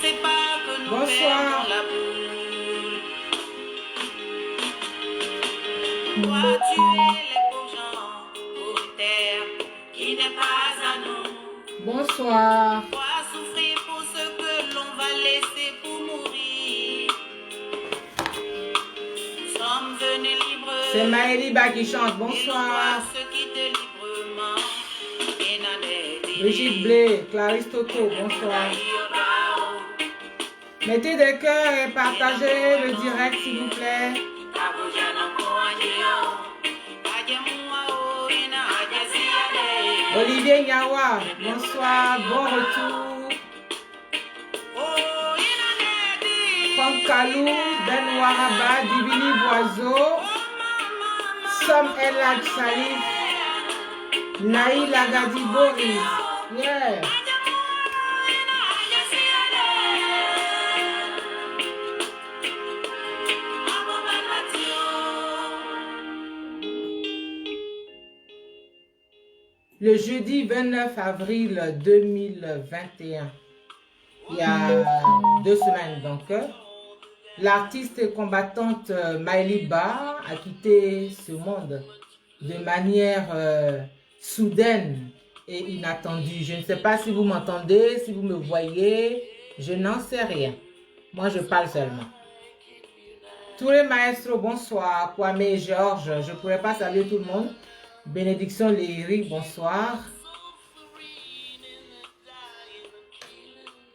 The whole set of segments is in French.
sait pas que nous perdons la boule. Toi, tu es les pauvres gens pour une terre qui n'est pas à nous. Bonsoir. Toi, souffrir pour ce que l'on va laisser pour mourir. Nous sommes venus libres. C'est Maëliba qui chante. Bonsoir. Brigitte Blé, Clarisse Toto, bonsoir. Mettez des cœurs et partagez le direct s'il vous plaît. Olivier Nyawa, bonsoir, bon retour. Franck Kalou, Benoît Rabat, Divini Boiseau, Som El Salif, Naïl Agadi Boris. Yeah. Le jeudi 29 avril 2021, il y a 2 semaines donc, l'artiste et combattante Maëliba a quitté ce monde de manière soudaine et inattendue. Je ne sais pas si vous m'entendez, si vous me voyez, je n'en sais rien. Moi, je parle seulement. Tous les maestros, bonsoir. Kwame et Georges, je ne pourrais pas saluer tout le monde. Bénédiction Léry, bonsoir.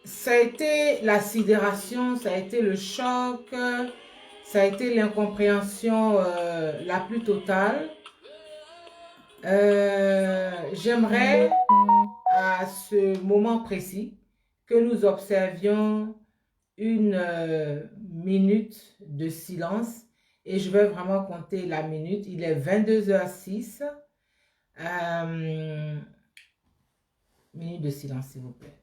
Ça a été la sidération, ça a été le choc, ça a été l'incompréhension la plus totale. J'aimerais à ce moment précis que nous observions une minute de silence et je vais vraiment compter la minute. Il est 22h06. Minute de silence s'il vous plaît.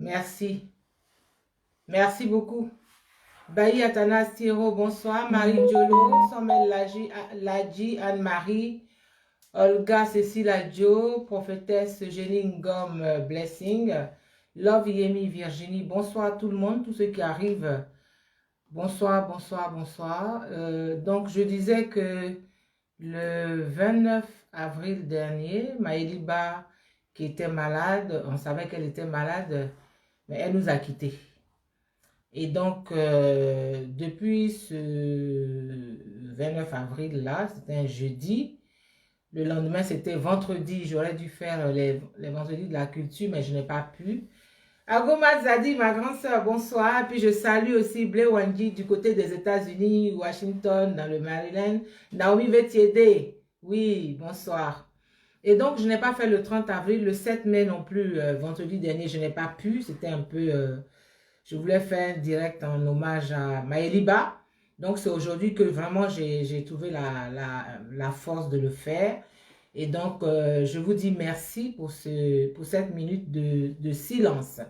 Merci. Merci beaucoup. Bailly Atanas Thiro, bonsoir. Marie Diolo, Somel Ladji, Anne-Marie, Olga Cécile Adjo, prophétesse Jenny Ngom Blessing, Love Yemi Virginie, bonsoir à tout le monde, tous ceux qui arrivent. Bonsoir, bonsoir, bonsoir. Donc, je disais que le 29 avril dernier, Maëliba, qui était malade, on savait qu'elle était malade, mais elle nous a quittés. Et donc, depuis ce 29 avril-là, c'était un jeudi. Le lendemain, c'était vendredi. J'aurais dû faire les vendredis de la culture, mais je n'ai pas pu. Agoma Zadi, ma grande sœur, bonsoir. Puis je salue aussi Blair Wangi du côté des États-Unis, Washington, dans le Maryland. Naomi Vetiede, oui, bonsoir. Et donc, je n'ai pas fait le 30 avril, le 7 mai non plus, vendredi dernier, je n'ai pas pu. C'était un peu... je voulais faire un direct en hommage à Maëliba. Donc, c'est aujourd'hui que vraiment j'ai trouvé la force de le faire. Et donc, je vous dis merci pour cette minute de silence.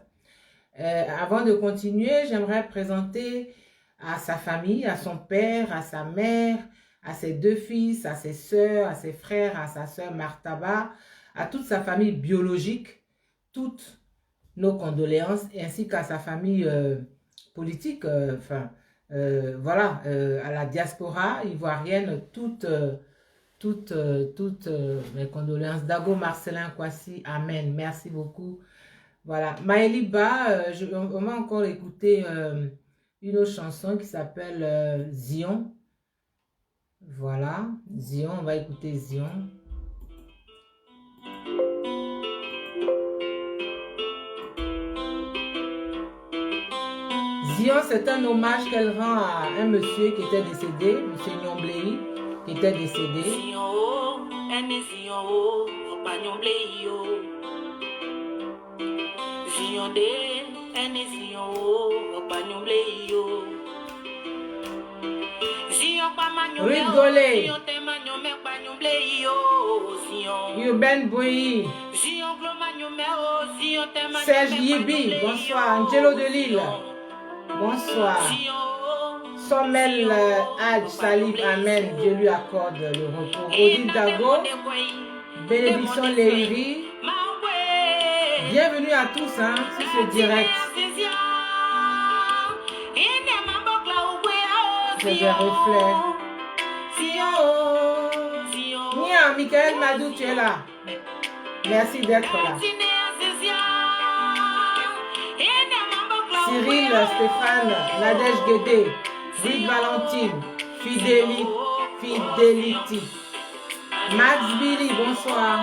Avant de continuer, j'aimerais présenter à sa famille, à son père, à sa mère, à ses 2 fils, à ses sœurs, à ses frères, à sa sœur Martaba, à toute sa famille biologique, toutes nos condoléances, ainsi qu'à sa famille politique, voilà, à la diaspora ivoirienne, toutes mes condoléances. Dago Marcelin Kwasi, amen, merci beaucoup. Voilà, Maëliba, on va encore écouter une autre chanson qui s'appelle Zion. Voilà, Zion, on va écouter Zion. Zion, c'est un hommage qu'elle rend à un monsieur qui était décédé, monsieur Nyomblei, qui était décédé. Rigolez. Yuben Bouyi. Serge Yibi, bonsoir. Angelo de Lille, bonsoir. Sommel Hadj Salif, amen. Dieu lui accorde le repos. Odile Dago, bénédiction Léiri. Bienvenue à tous hein, sur ce direct. C'est des reflets. Nia, Michael Madou, tu es là. Merci d'être là. Cyril, Stéphane, Nadège Guédé, Brice Valentine, Fidelity. Max Billy, bonsoir.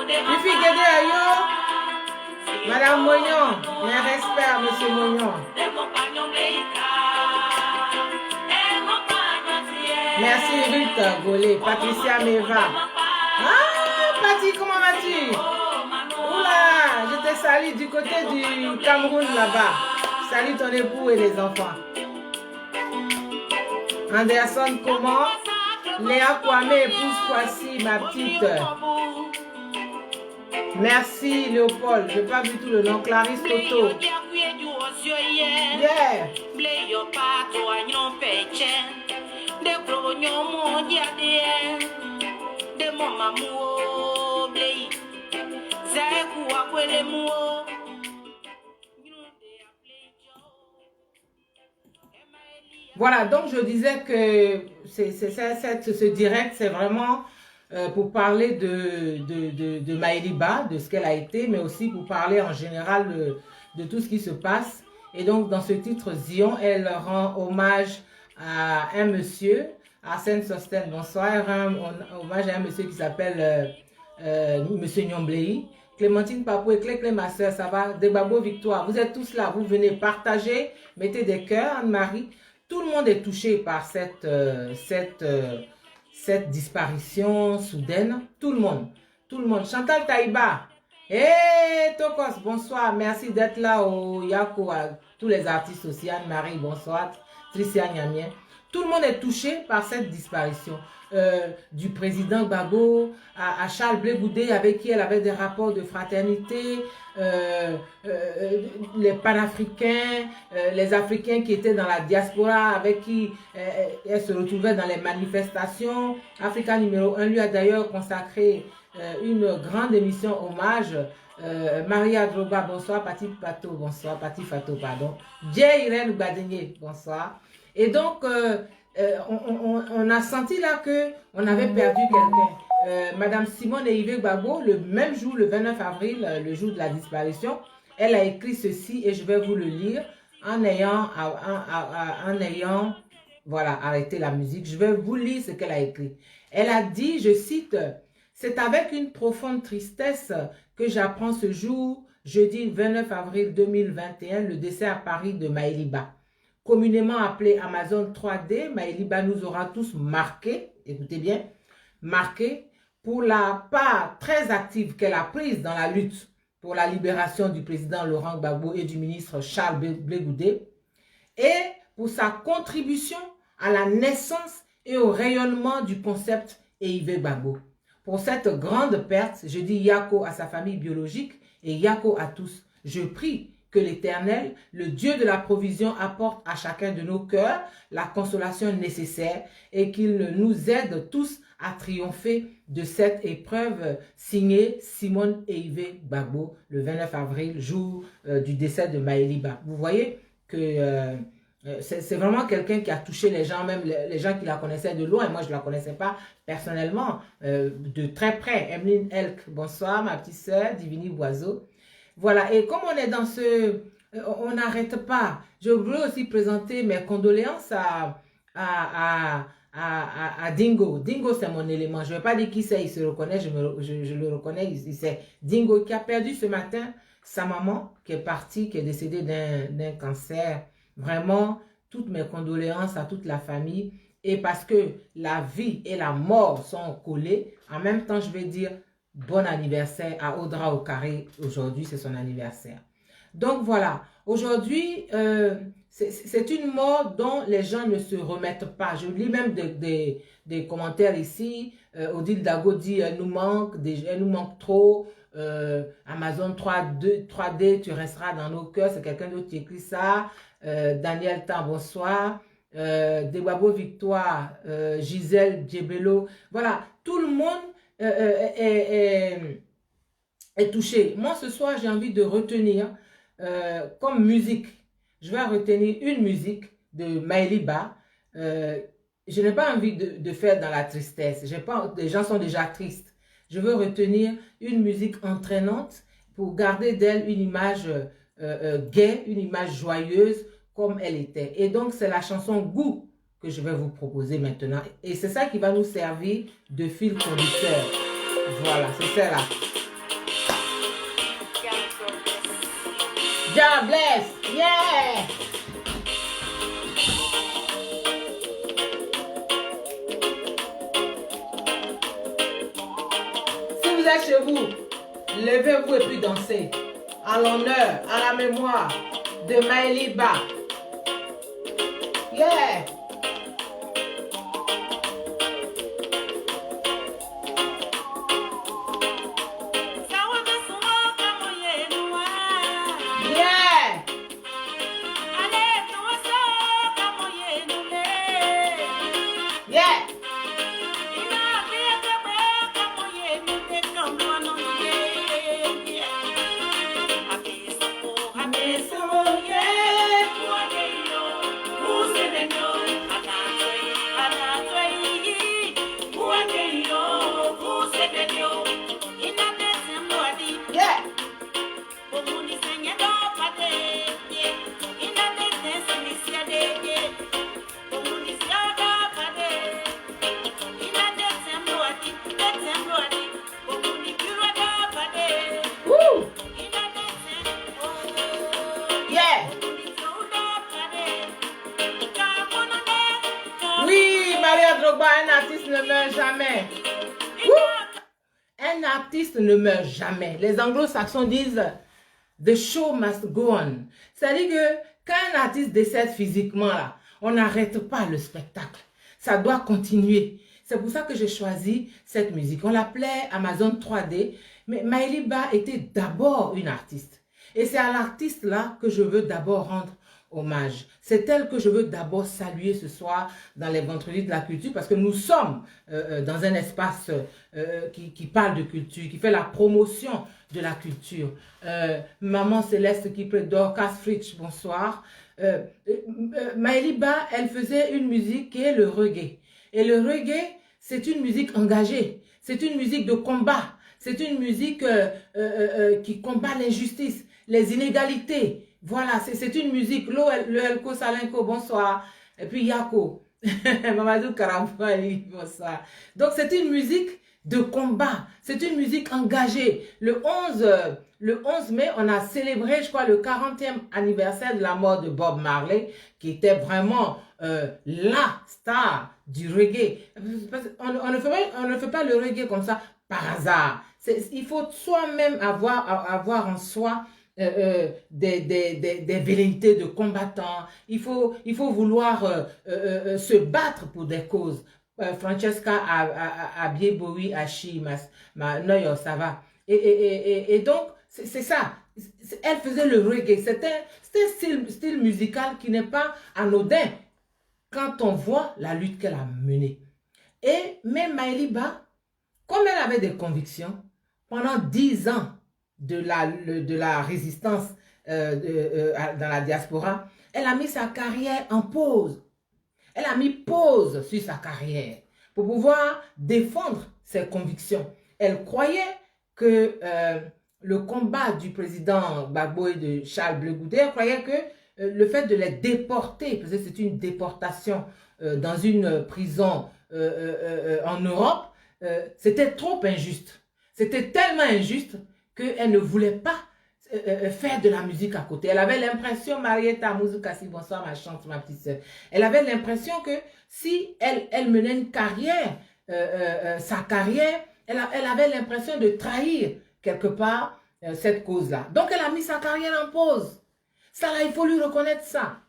Fifi Guédé Ayo, Madame Mognon, mes respects, Monsieur Mognon. Merci Ruth Golé, Patricia Meva. Ah, Patty, comment vas-tu? Oula, je te salue du côté du Cameroun là-bas. Salut ton époux et les enfants. Anderson, comment? Léa Kwame, épouse Kwasi, ma petite. Merci Léopold, je n'ai pas vu tout le nom. Clarisse Toto. Yeah. Voilà, donc je disais que ce direct, c'est vraiment pour parler de Maëliba, de ce qu'elle a été, mais aussi pour parler en général de tout ce qui se passe. Et donc, dans ce titre Zion, elle rend hommage à un monsieur, Arsène Sosten, bonsoir, elle rend hommage à un monsieur qui s'appelle Monsieur Nyomblei. Clémentine Papou et Clé, ma soeur, ça va? Debabo Victoire, vous êtes tous là, vous venez partager, mettez des cœurs, Anne-Marie. Tout le monde est touché par cette disparition soudaine. Tout le monde. Tout le monde. Chantal Taïba. Hey, Tokos, bonsoir. Merci d'être là au Yako, à tous les artistes aussi. Anne-Marie, bonsoir. Tricia Niamien. Tout le monde est touché par cette disparition. Du président Gbagbo à Charles Blé Goudé, avec qui elle avait des rapports de fraternité, les panafricains, les Africains qui étaient dans la diaspora, avec qui elle se retrouvait dans les manifestations. Africa numéro 1 lui a d'ailleurs consacré une grande émission hommage. Maria Droga, bonsoir. Pati Fato, bonsoir. Pati Fato, pardon. Jay Irène Badenye, bonsoir. Et donc, on a senti là qu'on avait perdu quelqu'un. Madame Simone Yves Gbagbo, le même jour, le 29 avril, le jour de la disparition, elle a écrit ceci et je vais vous le lire en ayant voilà, arrêté la musique. Je vais vous lire ce qu'elle a écrit. Elle a dit, je cite, « C'est avec une profonde tristesse que j'apprends ce jour, jeudi 29 avril 2021, le décès à Paris de Maëliba. Communément appelée Amazon 3D, Maëliba nous aura tous marqués, écoutez bien, marqués pour la part très active qu'elle a prise dans la lutte pour la libération du président Laurent Gbagbo et du ministre Charles Blé Goudé et pour sa contribution à la naissance et au rayonnement du concept Yves Gbagbo. Pour cette grande perte, je dis Yako à sa famille biologique et Yako à tous. Je prie que l'Éternel, le Dieu de la provision, apporte à chacun de nos cœurs la consolation nécessaire et qu'il nous aide tous à triompher de cette épreuve signée Simone Yves Gbagbo le 29 avril, jour du décès de Maëliba. Vous voyez que C'est vraiment quelqu'un qui a touché les gens, même les gens qui la connaissaient de loin. Moi, je ne la connaissais pas personnellement, de très près. Emeline Elk, bonsoir, ma petite sœur, Divini Boiseau. Voilà, et comme on est dans ce... on n'arrête pas. Je voulais aussi présenter mes condoléances à Dingo. Dingo, c'est mon élément. Je ne vais pas dire qui c'est, il se reconnaît, je le reconnais. C'est Dingo qui a perdu ce matin sa maman, qui est partie, qui est décédée d'un cancer. Vraiment, toutes mes condoléances à toute la famille. Et parce que la vie et la mort sont collées, en même temps, je vais dire bon anniversaire à Audra Okaré. Aujourd'hui, c'est son anniversaire. Donc voilà, aujourd'hui, c'est une mort dont les gens ne se remettent pas. Je lis même des commentaires ici. Odile Dago dit, elle nous manque trop. Amazon 3D, tu resteras dans nos cœurs. C'est quelqu'un d'autre qui écrit ça. Daniel Tan, bonsoir. Dewabo Victoire, Gisèle Djebelo. Voilà, tout le monde est touché. Moi, ce soir, j'ai envie de retenir comme musique. Je vais retenir une musique de Maëliba. Je n'ai pas envie de faire dans la tristesse. Les gens sont déjà tristes. Je veux retenir une musique entraînante pour garder d'elle une image gaie, une image joyeuse comme elle était. Et donc, c'est la chanson Goût que je vais vous proposer maintenant. Et c'est ça qui va nous servir de fil conducteur. Voilà, c'est ça là. God bless, yeah! Si vous êtes chez vous, levez-vous et puis dansez. En l'honneur, à la mémoire de Maëliba. Yeah! Ne meurt jamais. Les anglo-saxons disent the show must go on. C'est-à-dire que quand un artiste décède physiquement, là, on n'arrête pas le spectacle. Ça doit continuer. C'est pour ça que j'ai choisi cette musique. On l'appelait Amazon 3D, mais Maëliba était d'abord une artiste. Et c'est à l'artiste là que je veux d'abord rendre hommage. C'est elle que je veux d'abord saluer ce soir dans les vendredis de la culture parce que nous sommes dans un espace qui parle de culture, qui fait la promotion de la culture. Maman Céleste qui prête Dorcas Fritsch, bonsoir. Maëliba, elle faisait une musique qui est le reggae. Et le reggae, c'est une musique engagée. C'est une musique de combat. C'est une musique qui combat l'injustice, les inégalités. Voilà, c'est une musique. Le Elko Salenko, bonsoir. Et puis Yako. Mamadou Karambali, bonsoir. Donc c'est une musique de combat. C'est une musique engagée. Le 11 mai, on a célébré, je crois, le 40e anniversaire de la mort de Bob Marley, qui était vraiment la star du reggae. On ne fait pas le reggae comme ça par hasard. Il faut soi-même avoir en soi des velléités de combattants. Il faut vouloir se battre pour des causes. Francesca Abieboui Ashi, Noyo, ça va. Et donc, c'est ça. Elle faisait le reggae. C'était un style musical qui n'est pas anodin quand on voit la lutte qu'elle a menée. Et même Maëliba, comme elle avait des convictions, pendant 10 ans de la résistance dans la diaspora, elle a mis sa carrière en pause. Elle a mis pause sur sa carrière pour pouvoir défendre ses convictions. Elle croyait que le combat du président Gbagbo et de Charles Blé Goudé, elle croyait que le fait de les déporter, parce que c'est une déportation dans une prison en Europe, c'était trop injuste. C'était tellement injuste qu'elle ne voulait pas faire de la musique à côté. Elle avait l'impression, Marietta Mouzou-Kassi, bonsoir ma chante, ma petite sœur, elle avait l'impression que si elle menait une carrière, sa carrière, elle avait l'impression de trahir quelque part cette cause-là. Donc elle a mis sa carrière en pause. Ça là, il faut lui reconnaître ça.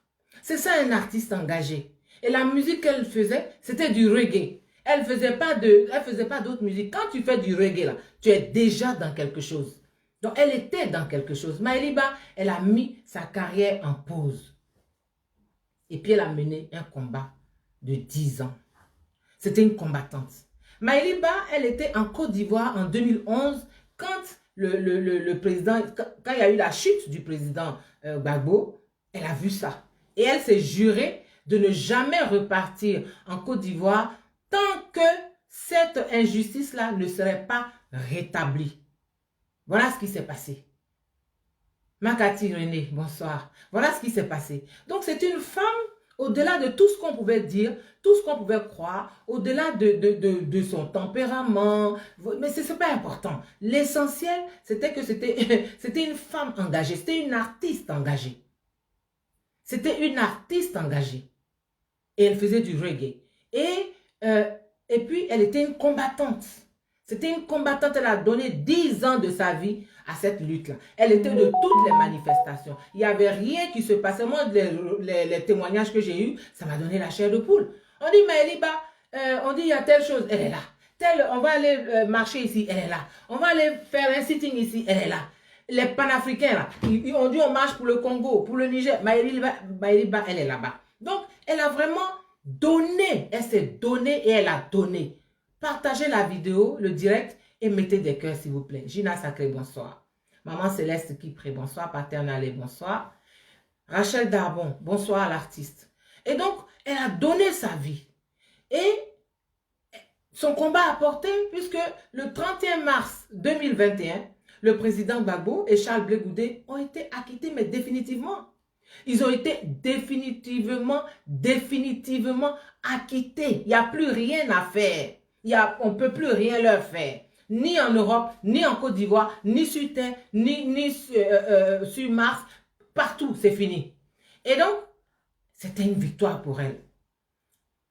C'est ça un artiste engagé. Et la musique qu'elle faisait, c'était du reggae. Elle faisait pas d'autres musiques. Quand tu fais du reggae là, tu es déjà dans quelque chose. Donc, elle était dans quelque chose. Maëliba, elle a mis sa carrière en pause. Et puis, elle a mené un combat de 10 ans. C'était une combattante. Maëliba, elle était en Côte d'Ivoire en 2011 quand le président, quand il y a eu la chute du président Gbagbo, elle a vu ça. Et elle s'est jurée de ne jamais repartir en Côte d'Ivoire tant que cette injustice-là ne serait pas rétablie. Voilà ce qui s'est passé. Makati René, bonsoir. Voilà ce qui s'est passé. Donc, c'est une femme, au-delà de tout ce qu'on pouvait dire, tout ce qu'on pouvait croire, au-delà de son tempérament, mais ce n'est pas important. L'essentiel, c'était que c'était une femme engagée, c'était une artiste engagée. C'était une artiste engagée. Et elle faisait du reggae. Et puis, elle était une combattante. C'était une combattante, elle a donné 10 ans de sa vie à cette lutte-là. Elle était de toutes les manifestations. Il n'y avait rien qui se passait. Moi, les témoignages que j'ai eus, ça m'a donné la chair de poule. On dit, Maëliba, on dit, il y a telle chose, elle est là. On va aller marcher ici, elle est là. On va aller faire un sitting ici, elle est là. Les panafricains, là, on dit, on marche pour le Congo, pour le Niger. Maëliba, elle est là-bas. Donc, elle a vraiment donné. Elle s'est donnée et elle a donné. Partagez la vidéo, le direct et mettez des cœurs s'il vous plaît. Gina Sacré, bonsoir. Maman Céleste qui prie, bonsoir. Paternale, bonsoir. Rachel Darbon, bonsoir à l'artiste. Et donc, elle a donné sa vie. Et son combat a porté puisque le 31 mars 2021, le président Gbagbo et Charles Blé Goudé ont été acquittés, mais définitivement. Ils ont été définitivement acquittés. Il n'y a plus rien à faire. On ne peut plus rien leur faire. Ni en Europe, ni en Côte d'Ivoire, ni sur Terre, ni sur Mars. Partout, c'est fini. Et donc, c'était une victoire pour elle.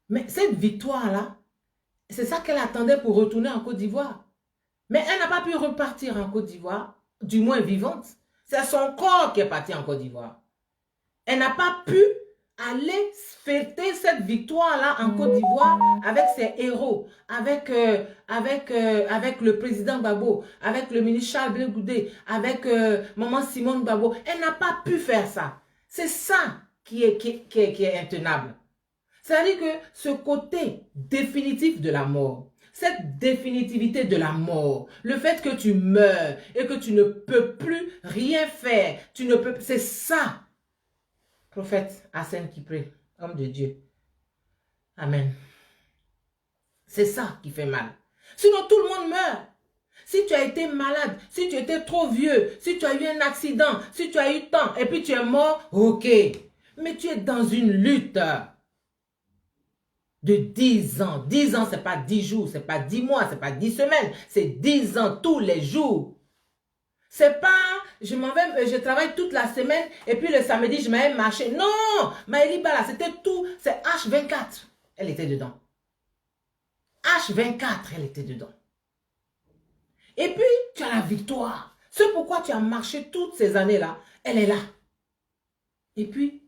Mais cette victoire-là, c'est ça qu'elle attendait pour retourner en Côte d'Ivoire. Mais elle n'a pas pu repartir en Côte d'Ivoire, du moins vivante. C'est son corps qui est parti en Côte d'Ivoire. Elle n'a pas pu aller fêter cette victoire-là en Côte d'Ivoire avec ses héros, avec le président Gbagbo, avec le ministre Charles Blé Goudé, avec maman Simone Gbagbo. Elle n'a pas pu faire ça. C'est ça qui est intenable. C'est-à-dire que ce côté définitif de la mort, cette définitivité de la mort, le fait que tu meurs et que tu ne peux plus rien faire, c'est ça. Prophète Hassan qui prie, homme de Dieu. Amen. C'est ça qui fait mal. Sinon, tout le monde meurt. Si tu as été malade, si tu étais trop vieux, si tu as eu un accident, si tu as eu tant, et puis tu es mort, ok. Mais tu es dans une lutte de 10 ans. 10 ans, ce n'est pas 10 jours, ce n'est pas 10 mois, ce n'est pas 10 semaines, c'est 10 ans tous les jours. C'est pas, je travaille toute la semaine et puis le samedi, je m'avais marché. Non, Maëliba là, c'était tout, c'est H24. Elle était dedans. H24, elle était dedans. Et puis, tu as la victoire. C'est pourquoi tu as marché toutes ces années-là. Elle est là. Et puis,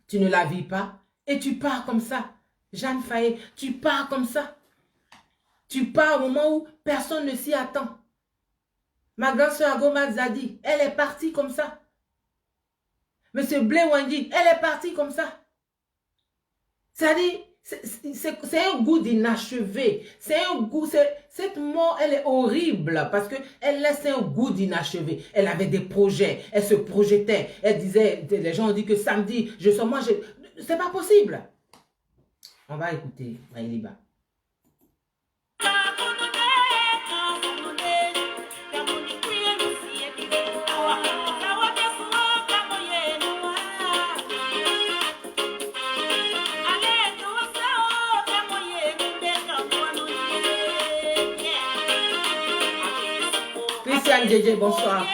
tu ne la vis pas et tu pars comme ça. Jeanne Faye, tu pars comme ça. Tu pars au moment où personne ne s'y attend. Ma grande soeur Agoma Zadi, elle est partie comme ça. Monsieur Blé Wandi, elle est partie comme ça. C'est-à-dire, C'est un goût d'inachevé. C'est un goût, cette mort, elle est horrible parce qu'elle laisse un goût d'inachevé. Elle avait des projets, elle se projetait. Elle disait, les gens ont dit que samedi, je sors, moi, c'est pas possible. On va écouter Maïliba. Christiane Djedje, bonsoir.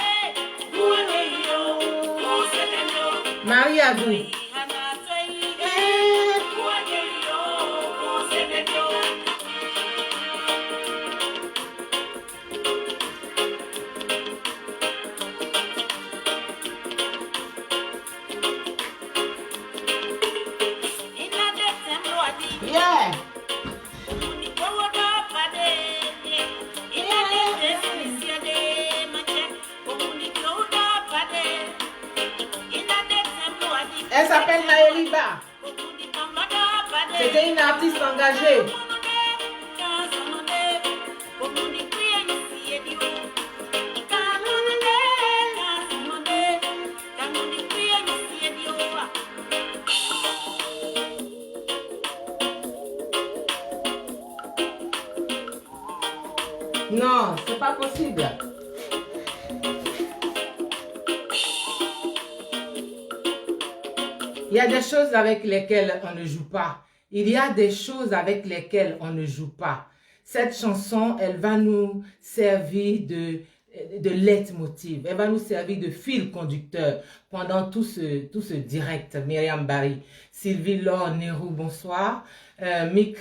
Marie Abou. Elle s'appelle Maëliba. C'était une artiste engagée. Non, c'est pas possible. Il y a des choses avec lesquelles on ne joue pas. Il y a des choses avec lesquelles on ne joue pas. Cette chanson, elle va nous servir de leitmotiv. Elle va nous servir de fil conducteur pendant tout ce direct. Myriam Barry, Sylvie Laure Nérou, bonsoir. Mick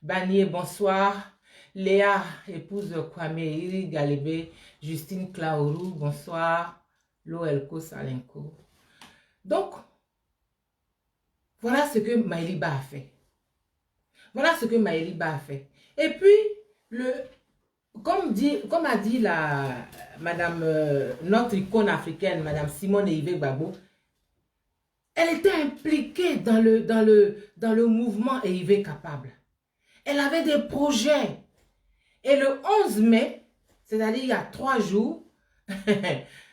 Banier, bonsoir. Léa, épouse Kwame Iri Galébé. Justine Klaourou, bonsoir. Loelko Salenko. Donc, voilà ce que Maëliba a fait. Voilà ce que Maëliba a fait. Et puis, comme a dit madame, notre icône africaine, madame Simone Eyive Gbagbo, elle était impliquée dans le mouvement Eyive Capable. Elle avait des projets. Et le 11 mai, c'est-à-dire il y a 3 jours,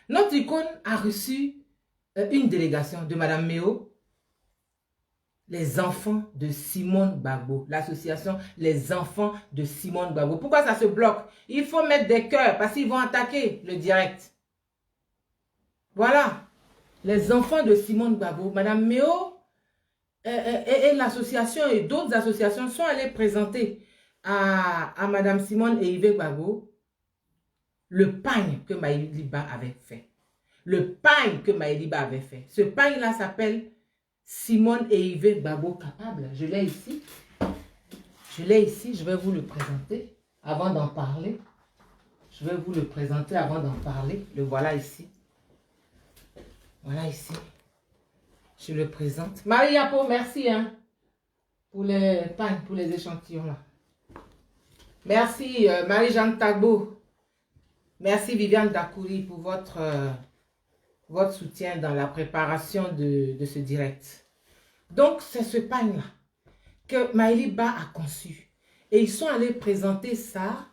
notre icône a reçu une délégation de madame Méo, les enfants de Simone Gbagbo, l'association Les enfants de Simone Gbagbo. Pourquoi ça se bloque? Il faut mettre des cœurs parce qu'ils vont attaquer le direct. Voilà, les enfants de Simone Gbagbo. Madame Méo et l'association et d'autres associations sont allées présenter à Madame Simone Eyive Gbagbo le pagne que Maëliba avait fait. Le pagne que Maëliba avait fait. Ce pagne-là s'appelle Simone Eyive Gbagbo Capable. Je l'ai ici. Je l'ai ici. Je vais vous le présenter avant d'en parler. Je vais vous le présenter avant d'en parler. Le voilà ici. Voilà ici. Je le présente. Marie Apo, merci hein, pour les pagnes, pour les échantillons là. Merci Marie-Jeanne Tagbo. Merci Viviane Dakouri pour votre soutien dans la préparation de ce direct. Donc, c'est ce pagne-là que Maëliba a conçu. Et ils sont allés présenter ça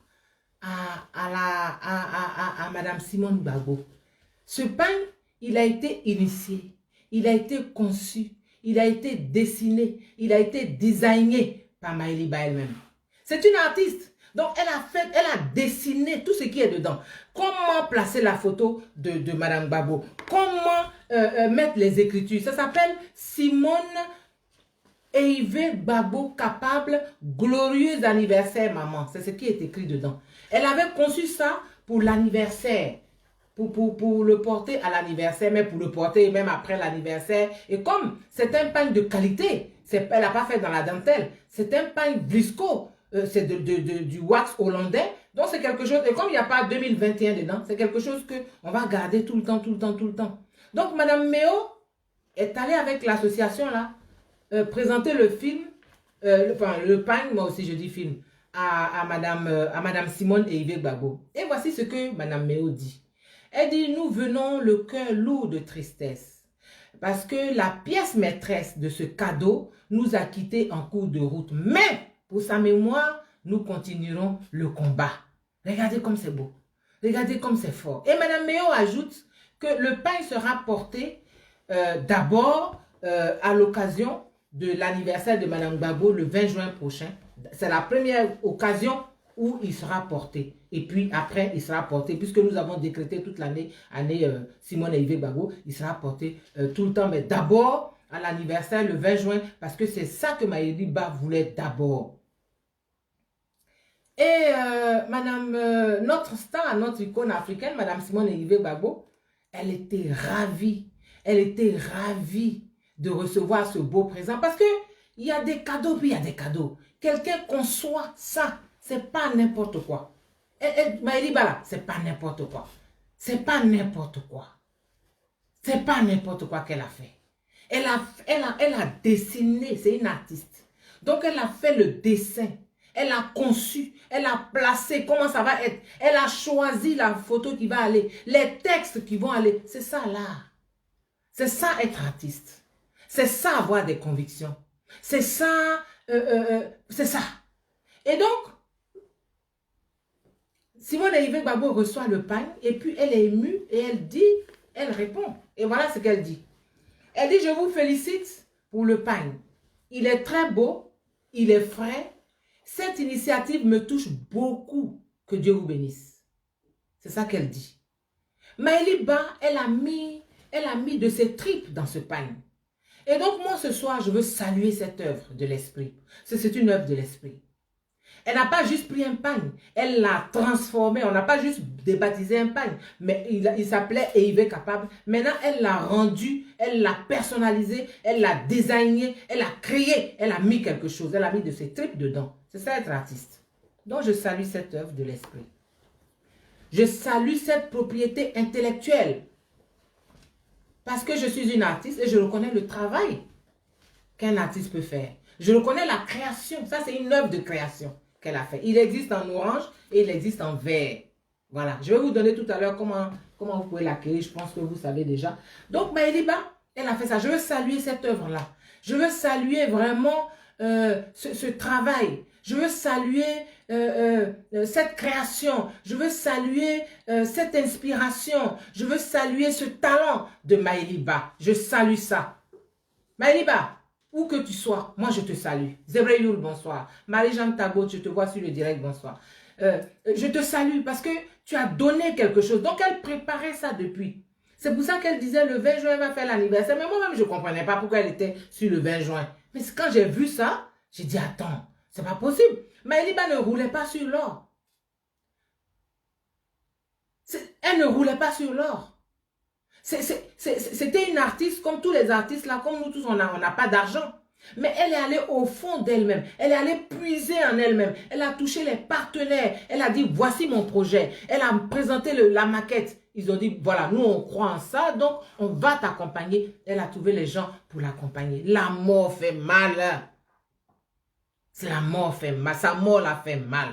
à Madame Simone Gbagbo. Ce pagne, il a été initié, il a été conçu, il a été dessiné, il a été designé par Maëliba elle-même. C'est une artiste. Donc, elle a dessiné tout ce qui est dedans. Comment placer la photo de Madame Gbagbo? Comment mettre les écritures? Ça s'appelle Simone Eyive Gbagbo Capable, glorieux anniversaire, maman. C'est ce qui est écrit dedans. Elle avait conçu ça pour l'anniversaire. Pour le porter à l'anniversaire, mais pour le porter même après l'anniversaire. Et comme c'est un pagne de qualité, elle n'a pas fait dans la dentelle, c'est un pagne Blisco. C'est du wax hollandais. Donc, c'est quelque chose, et comme il n'y a pas 2021 dedans, c'est quelque chose qu'on va garder tout le temps, tout le temps, tout le temps. Donc, Madame Méo est allée avec l'association là, présenter le film, le pagne, moi aussi je dis film, à Madame Simone Eyive Gbagbo. Et voici ce que Madame Méo dit. Elle dit, nous venons le cœur lourd de tristesse. parce que la pièce maîtresse de ce cadeau nous a quittés en cours de route. Mais pour sa mémoire, nous continuerons le combat. Regardez comme c'est beau. Regardez comme c'est fort. Et Mme Méo ajoute que le pain sera porté d'abord à l'occasion de l'anniversaire de Mme Gbagbo le 20 juin prochain. C'est la première occasion où il sera porté. Et puis après, il sera porté, puisque nous avons décrété toute l'année, Simone Yves Gbagbo, il sera porté tout le temps. Mais d'abord, à l'anniversaire le 20 juin, parce que c'est ça que Maëliba voulait d'abord. Et notre star, notre icône africaine, Mme Simone Yves Gbagbo, elle était ravie. Elle était ravie de recevoir ce beau présent. Parce que il y a des cadeaux, puis il y a des cadeaux. Quelqu'un conçoit ça. C'est pas n'importe quoi. Maëliba là, c'est pas n'importe quoi. C'est pas n'importe quoi. C'est pas n'importe quoi qu'elle a fait. Elle a dessiné, c'est une artiste. Donc elle a fait le dessin. Elle a conçu, elle a placé comment ça va être. Elle a choisi la photo qui va aller, les textes qui vont aller. C'est ça l'art. C'est ça être artiste. C'est ça avoir des convictions. C'est ça, c'est ça. Et donc, Simone Yves Gbagbo reçoit le pain et puis elle est émue et elle dit, elle répond. Et voilà ce qu'elle dit. Elle dit, je vous félicite pour le pain. Il est très beau, il est frais. Cette initiative me touche beaucoup. Que Dieu vous bénisse. C'est ça qu'elle dit. Maëliba, elle a mis de ses tripes dans ce pain. Et donc moi ce soir, je veux saluer cette œuvre de l'esprit. C'est une œuvre de l'esprit. Elle n'a pas juste pris un pain, elle l'a transformé. On n'a pas juste débaptisé un pain, mais il s'appelait Yves Capable. Maintenant, elle l'a rendu, elle l'a personnalisé, elle l'a designé, elle a créé, elle a mis quelque chose, elle a mis de ses tripes dedans. C'est ça être artiste. Donc, je salue cette œuvre de l'esprit. Je salue cette propriété intellectuelle. Parce que je suis une artiste et je reconnais le travail qu'un artiste peut faire. Je reconnais la création. Ça, c'est une œuvre de création qu'elle a fait. Il existe en orange et il existe en vert. Voilà. Je vais vous donner tout à l'heure comment vous pouvez l'acquérir. Je pense que vous savez déjà. Donc, Maëliba, elle a fait ça. Je veux saluer cette œuvre-là. Je veux saluer vraiment ce travail. Je veux saluer cette création. Je veux saluer cette inspiration. Je veux saluer ce talent de Maëliba. Je salue ça. Maëliba, où que tu sois, moi je te salue. Zebreyoul, bonsoir. Marie-Jeanne Tagot, je te vois sur le direct, bonsoir. Je te salue parce que tu as donné quelque chose. Donc elle préparait ça depuis. C'est pour ça qu'elle disait le 20 juin, elle va faire l'anniversaire. Mais moi-même, je ne comprenais pas pourquoi elle était sur le 20 juin. Mais quand j'ai vu ça, j'ai dit, attends, c'est pas possible. Maëliba ne roulait pas sur l'or. Elle ne roulait pas sur l'or. C'était une artiste comme tous les artistes là, comme nous tous, on n'a pas d'argent. Mais elle est allée au fond d'elle-même. Elle est allée puiser en elle-même. Elle a touché les partenaires. Elle a dit, voici mon projet. Elle a présenté la maquette. Ils ont dit, voilà, nous on croit en ça, donc on va t'accompagner. Elle a trouvé les gens pour l'accompagner. La mort fait mal. La mort fait mal. Sa mort l'a fait mal.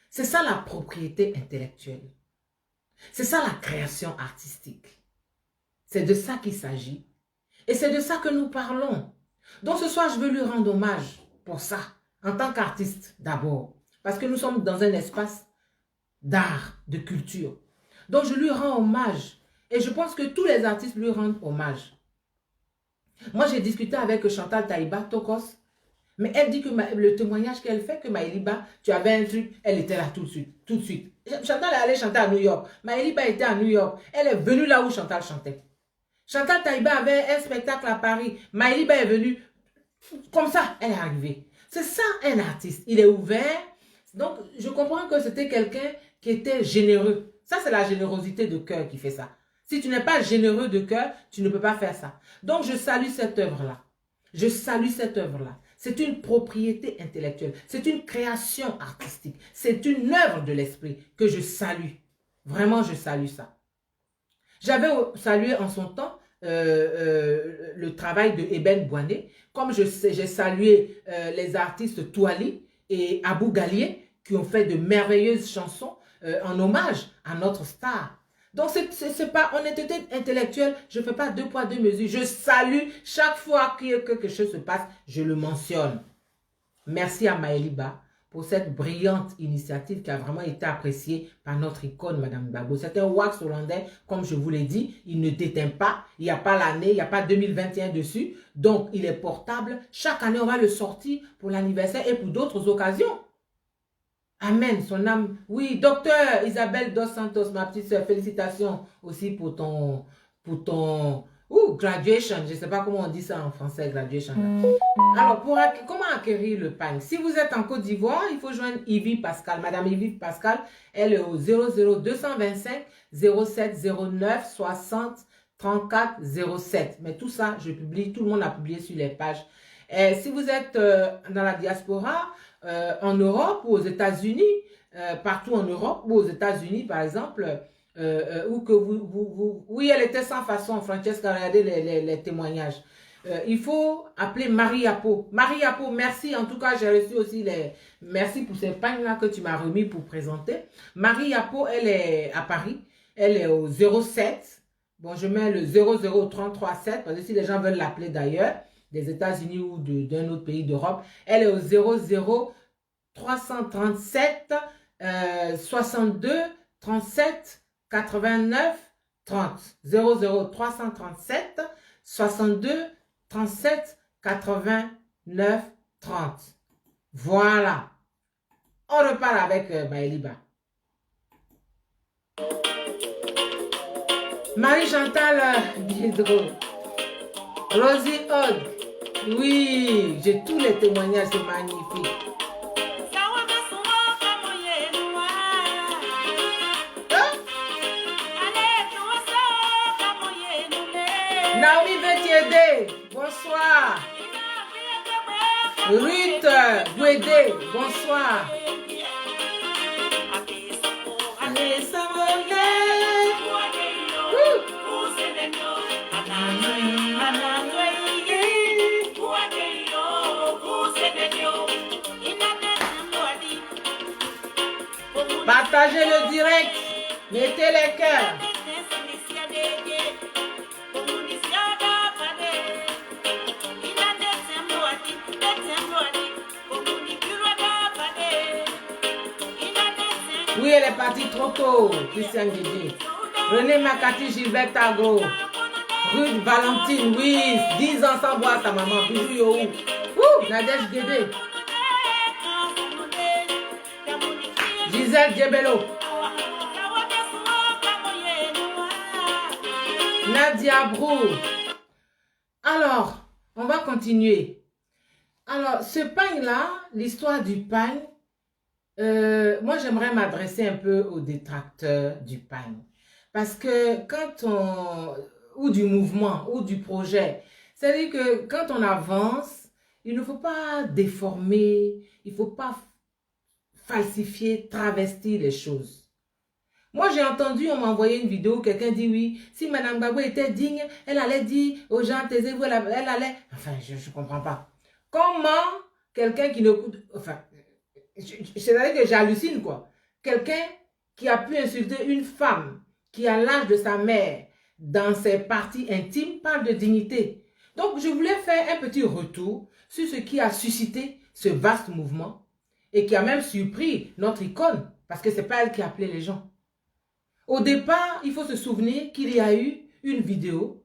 C'est ça la propriété intellectuelle. C'est ça la création artistique. C'est de ça qu'il s'agit. Et c'est de ça que nous parlons. Donc ce soir, je veux lui rendre hommage pour ça, en tant qu'artiste d'abord. Parce que nous sommes dans un espace d'art, de culture. Donc je lui rends hommage. Et je pense que tous les artistes lui rendent hommage. Moi, j'ai discuté avec Chantal Taïba, Tokos. Mais elle dit que le témoignage qu'elle fait, que Maëliba, tu avais un truc, elle était là tout de suite. Tout de suite. Chantal est allée chanter à New York. Maëliba était à New York. Elle est venue là où Chantal chantait. Chantal Taïba avait un spectacle à Paris. Maëliba est venue. Comme ça, elle est arrivée. C'est ça un artiste. Il est ouvert. Donc, je comprends que c'était quelqu'un qui était généreux. Ça, c'est la générosité de cœur qui fait ça. Si tu n'es pas généreux de cœur, tu ne peux pas faire ça. Donc, je salue cette œuvre-là. Je salue cette œuvre-là. C'est une propriété intellectuelle. C'est une création artistique. C'est une œuvre de l'esprit que je salue. Vraiment, je salue ça. J'avais salué en son temps le travail de Eben Boané, comme j'ai salué les artistes Touali et Abou Galié qui ont fait de merveilleuses chansons en hommage à notre star. Donc, c'est pas honnêteté intellectuelle. Je ne fais pas deux poids, deux mesures. Je salue chaque fois que quelque chose se passe, je le mentionne. Merci à Maëliba pour cette brillante initiative qui a vraiment été appréciée par notre icône, Madame Gbagbo. C'est un wax hollandais, comme je vous l'ai dit, il ne déteint pas, il n'y a pas l'année, il n'y a pas 2021 dessus, donc il est portable. Chaque année, on va le sortir pour l'anniversaire et pour d'autres occasions. Amen, son âme. Oui, docteur Isabelle Dos Santos, ma petite soeur, félicitations aussi pour ton graduation. Je ne sais pas comment on dit ça en français, graduation. Alors, comment acquérir le pain? Si vous êtes en Côte d'Ivoire, il faut joindre Yves Pascal. Madame Yves Pascal, elle est au 00225 07 09 60 34 07. Mais tout ça, je publie, tout le monde a publié sur les pages. Et si vous êtes dans la diaspora, en Europe ou aux États-Unis, partout en Europe ou aux États-Unis, par exemple, où que oui, elle était sans façon, Francesca, regardez les témoignages. Il faut appeler Marie Apo. Marie Apo, merci. En tout cas, j'ai reçu aussi merci pour ces pagnes-là que tu m'as remis pour présenter. Marie Apo, elle est à Paris. Elle est au 07. Bon, je mets le 00337 parce que si les gens veulent l'appeler d'ailleurs, des États-Unis ou d'un autre pays d'Europe, elle est au 00337 62 37 89 30. 00337 62 37 89 30. Voilà. On repart avec Maëliba. Marie-Chantal Biedro. Rosie Hogg. Oui, j'ai tous les témoignages, c'est magnifique. Naomi Vétiédé, bonsoir. Ruth Guédé, bonsoir. Partagez le direct, mettez les cœurs. Oui, elle est partie trop tôt, Christiane Didi. René Makati, Gilbert Tago. Ruth Valentine, oui, 10 ans sans voir sa maman. Bijou yo. Nadège Guédé. Gisèle Djebelo. Nadia Brou. Alors, on va continuer. Alors, ce pain-là, l'histoire du pain, moi, j'aimerais m'adresser un peu aux détracteurs du pain. Parce que quand ou du mouvement, ou du projet, c'est-à-dire que quand on avance, il ne faut pas déformer, il ne faut pas falsifier, travestir les choses. Moi, j'ai entendu, on m'a envoyé une vidéo, quelqu'un dit oui, si Madame Gbagbo était digne, elle allait dire aux gens, taisez-vous, elle allait... Enfin, je ne comprends pas. Comment quelqu'un qui ne coûte... Enfin, c'est-à-dire que j'hallucine, quoi. Quelqu'un qui a pu insulter une femme qui a l'âge de sa mère dans ses parties intimes parle de dignité. Donc, je voulais faire un petit retour sur ce qui a suscité ce vaste mouvement et qui a même surpris notre icône parce que ce n'est pas elle qui a appelé les gens. Au départ, il faut se souvenir qu'il y a eu une vidéo.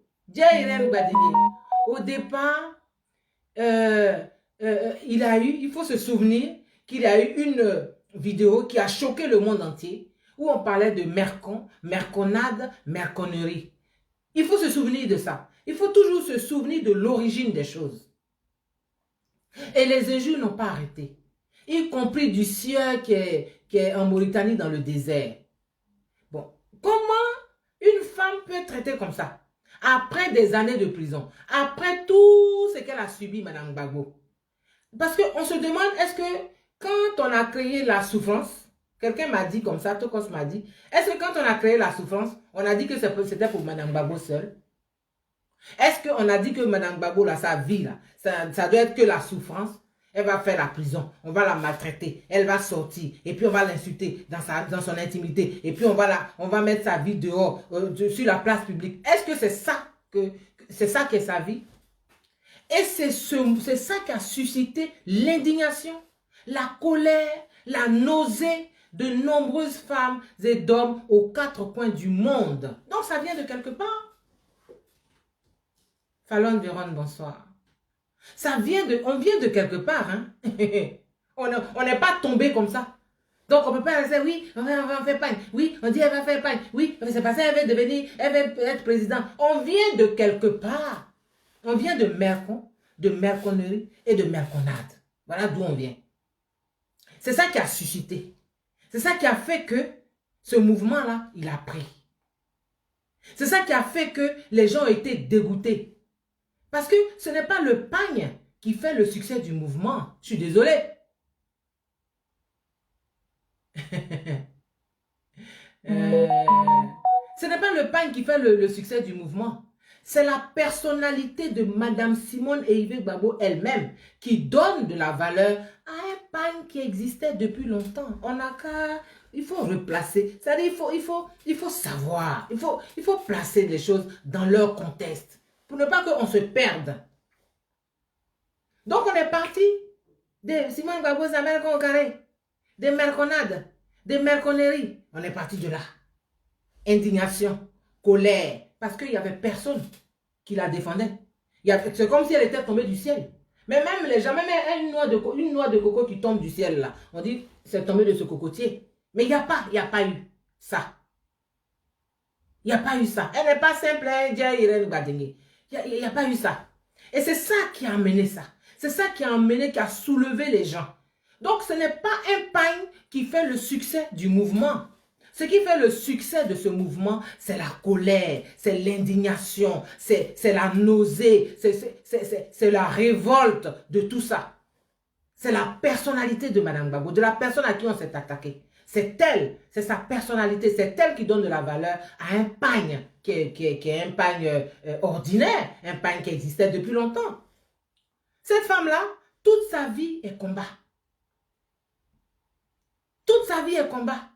Au départ, il faut se souvenir qu'il y a eu une vidéo qui a choqué le monde entier où on parlait de mercon, merconade, merconnerie. Il faut se souvenir de ça. Il faut toujours se souvenir de l'origine des choses. Et les injures n'ont pas arrêté. Y compris du sieur qui est en Mauritanie dans le désert. Bon, comment une femme peut traiter comme ça? Après des années de prison, après tout ce qu'elle a subi, Madame Gbagbo. Parce qu'on se demande, est-ce que quand on a créé la souffrance, quelqu'un m'a dit comme ça, Tokos m'a dit, est-ce que quand on a créé la souffrance, on a dit que c'était pour Madame Gbagbo seule? Est-ce qu'on a dit que Madame Gbagbo, là, sa vie, là, ça doit être que la souffrance? Elle va faire la prison. On va la maltraiter. Elle va sortir. Et puis on va l'insulter dans son intimité. Et puis on va mettre sa vie dehors, sur la place publique. Est-ce que c'est ça qui est sa vie? Et c'est ça qui a suscité l'indignation, la colère, la nausée de nombreuses femmes et d'hommes aux 4 coins du monde. Donc ça vient de quelque part. Fallon Véron, bonsoir. On vient de quelque part. Hein? On n'est pas tombé comme ça. Donc on ne peut pas dire, oui, on va faire pagne. Oui, on dit, elle va faire pagne. Oui, c'est parce qu'elle veut être président. On vient de quelque part. On vient de mercon, de merconnerie et de merconnade. Voilà d'où on vient. C'est ça qui a suscité. C'est ça qui a fait que ce mouvement-là, il a pris. C'est ça qui a fait que les gens ont été dégoûtés. Parce que ce n'est pas le pagne qui fait le succès du mouvement. Je suis désolé. Ce n'est pas le pagne qui fait le succès du mouvement. C'est la personnalité de Madame Simone Eyive Gbagbo elle-même qui donne de la valeur à un pagne qui existait depuis longtemps. On a qu'à... Il faut replacer. C'est-à-dire il faut savoir. Il faut placer les choses dans leur contexte pour ne pas qu'on se perde. Donc on est parti de Simone Gbagbo, sa mère au carré, des merconnades, des merconneries. On est parti de là. Indignation, colère, parce qu'il n'y avait personne qui la défendait. C'est comme si elle était tombée du ciel. Mais même les gens, même une noix de coco qui tombe du ciel là, on dit c'est tombé de ce cocotier. Mais il n'y a pas eu ça. Il n'y a pas eu ça. Elle n'est pas simple, hein, il n'y a pas eu ça. Et c'est ça qui a amené ça. C'est ça qui a soulevé les gens. Donc ce n'est pas un pagne qui fait le succès du mouvement. Ce qui fait le succès de ce mouvement, c'est la colère, c'est l'indignation, c'est la nausée, c'est la révolte de tout ça. C'est la personnalité de Madame Gbagbo, de la personne à qui on s'est attaqué. C'est elle, c'est sa personnalité, c'est elle qui donne de la valeur à un pagne qui est un pagne ordinaire, un pagne qui existait depuis longtemps. Cette femme-là, toute sa vie est combat. Toute sa vie est combat.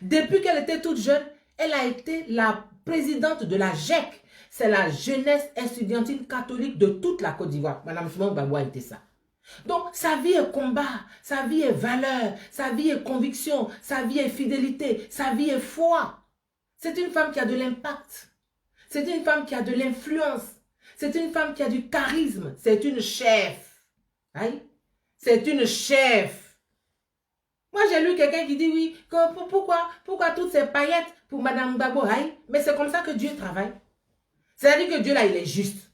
Depuis qu'elle était toute jeune, elle a été la présidente de la GEC. C'est la jeunesse estudiantine catholique de toute la Côte d'Ivoire. Madame Simone Gbagbo a été ça. Donc, sa vie est combat, sa vie est valeur, sa vie est conviction, sa vie est fidélité, sa vie est foi. C'est une femme qui a de l'impact. C'est une femme qui a de l'influence. C'est une femme qui a du charisme. C'est une chef. C'est une chef. Moi, j'ai lu quelqu'un qui dit oui, pourquoi toutes ces paillettes pour Madame Gbagbo? Mais c'est comme ça que Dieu travaille. C'est-à-dire que Dieu, là, il est juste.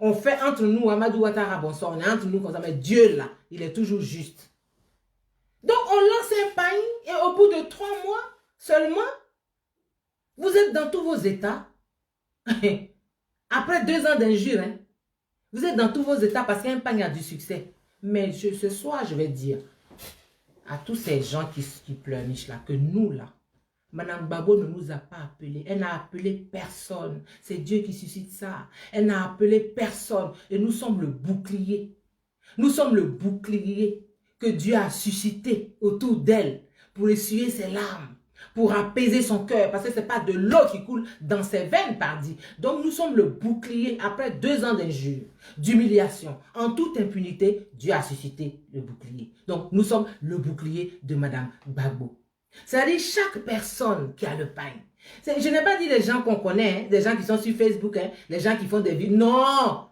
On fait entre nous, Amadou Ouattara, bonsoir, on est entre nous comme ça, mais Dieu, là, il est toujours juste. Donc, on lance un pagne et au bout de 3 mois seulement, vous êtes dans tous vos états. Après 2 ans d'injure, hein, vous êtes dans tous vos états parce qu'un pagne a du succès. Mais ce soir, je vais dire à tous ces gens qui pleurnichent là, que nous là, Madame Gbagbo ne nous a pas appelés. Elle n'a appelé personne. C'est Dieu qui suscite ça. Elle n'a appelé personne. Et nous sommes le bouclier. Nous sommes le bouclier que Dieu a suscité autour d'elle pour essuyer ses larmes, pour apaiser son cœur. Parce que ce n'est pas de l'eau qui coule dans ses veines, pardi. Donc nous sommes le bouclier après 2 ans d'injure, d'humiliation. En toute impunité, Dieu a suscité le bouclier. Donc nous sommes le bouclier de Madame Gbagbo. C'est-à-dire chaque personne qui a le pagne. Je n'ai pas dit les gens qu'on connaît, hein, des gens qui sont sur Facebook, hein, les gens qui font des vidéos. Non!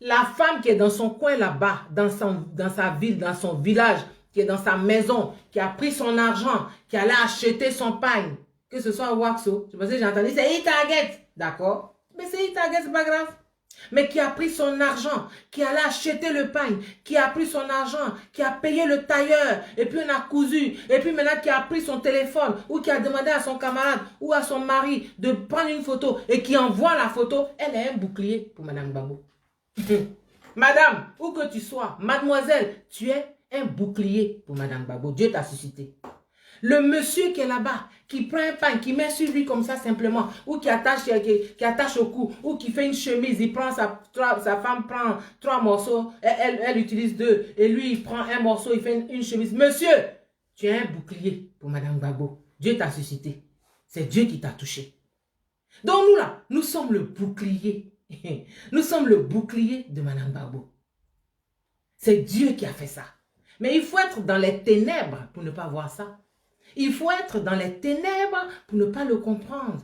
La femme qui est dans son coin là-bas, dans sa ville, dans son village, qui est dans sa maison, qui a pris son argent, qui allait acheter son pagne, que ce soit Waxo, je pensais que j'ai entendu, c'est E-Target, d'accord? Mais c'est E-Target, c'est pas grave. Mais qui a pris son argent, qui allait acheter le pagne, qui a pris son argent, qui a payé le tailleur, et puis on a cousu, et puis maintenant qui a pris son téléphone, ou qui a demandé à son camarade, ou à son mari de prendre une photo, et qui envoie la photo, elle est un bouclier pour Madame Gbagbo. Madame, où que tu sois, mademoiselle, tu es un bouclier pour Madame Gbagbo. Dieu t'a suscité. Le monsieur qui est là-bas, qui prend un pain, qui met sur lui comme ça simplement, ou qui attache au cou, ou qui fait une chemise, il prend sa femme prend 3 morceaux, elle utilise 2, et lui il prend un morceau, il fait une chemise. Monsieur, tu as un bouclier pour Madame Gbagbo. Dieu t'a suscité. C'est Dieu qui t'a touché. Donc nous là, nous sommes le bouclier. Nous sommes le bouclier de Madame Gbagbo. C'est Dieu qui a fait ça. Mais il faut être dans les ténèbres pour ne pas voir ça. Il faut être dans les ténèbres pour ne pas le comprendre.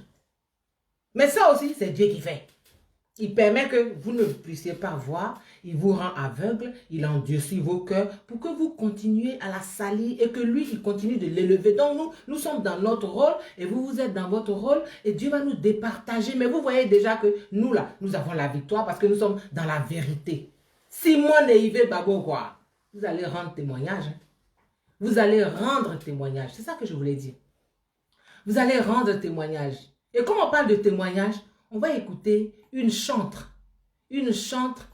Mais ça aussi, c'est Dieu qui fait. Il permet que vous ne puissiez pas voir. Il vous rend aveugle. Il endurcit vos cœurs pour que vous continuiez à la salir et que lui, il continue de l'élever. Donc nous sommes dans notre rôle et vous êtes dans votre rôle et Dieu va nous départager. Mais vous voyez déjà que nous là, nous avons la victoire parce que nous sommes dans la vérité. Simone et Yves Babo, quoi. Vous allez rendre témoignage. Hein? Vous allez rendre témoignage. C'est ça que je voulais dire. Vous allez rendre témoignage. Et comme on parle de témoignage, on va écouter une chantre. Une chantre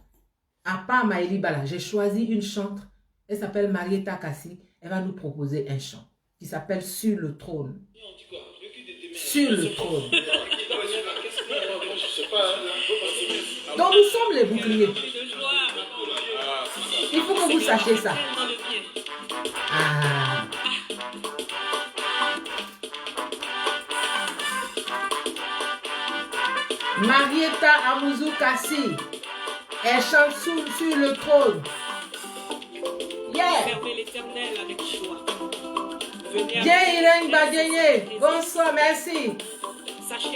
à part Maëlie Bala. J'ai choisi une chantre. Elle s'appelle Marietta Kassi. Elle va nous proposer un chant qui s'appelle Sur le trône. Sur le trône. Donc nous sommes les boucliers. Il faut que vous sachiez ça. Ah. Marietta Amouzou Kassi. Elle chante sur le trône. Yeah. Bien Irène Badieye. Bonsoir, merci.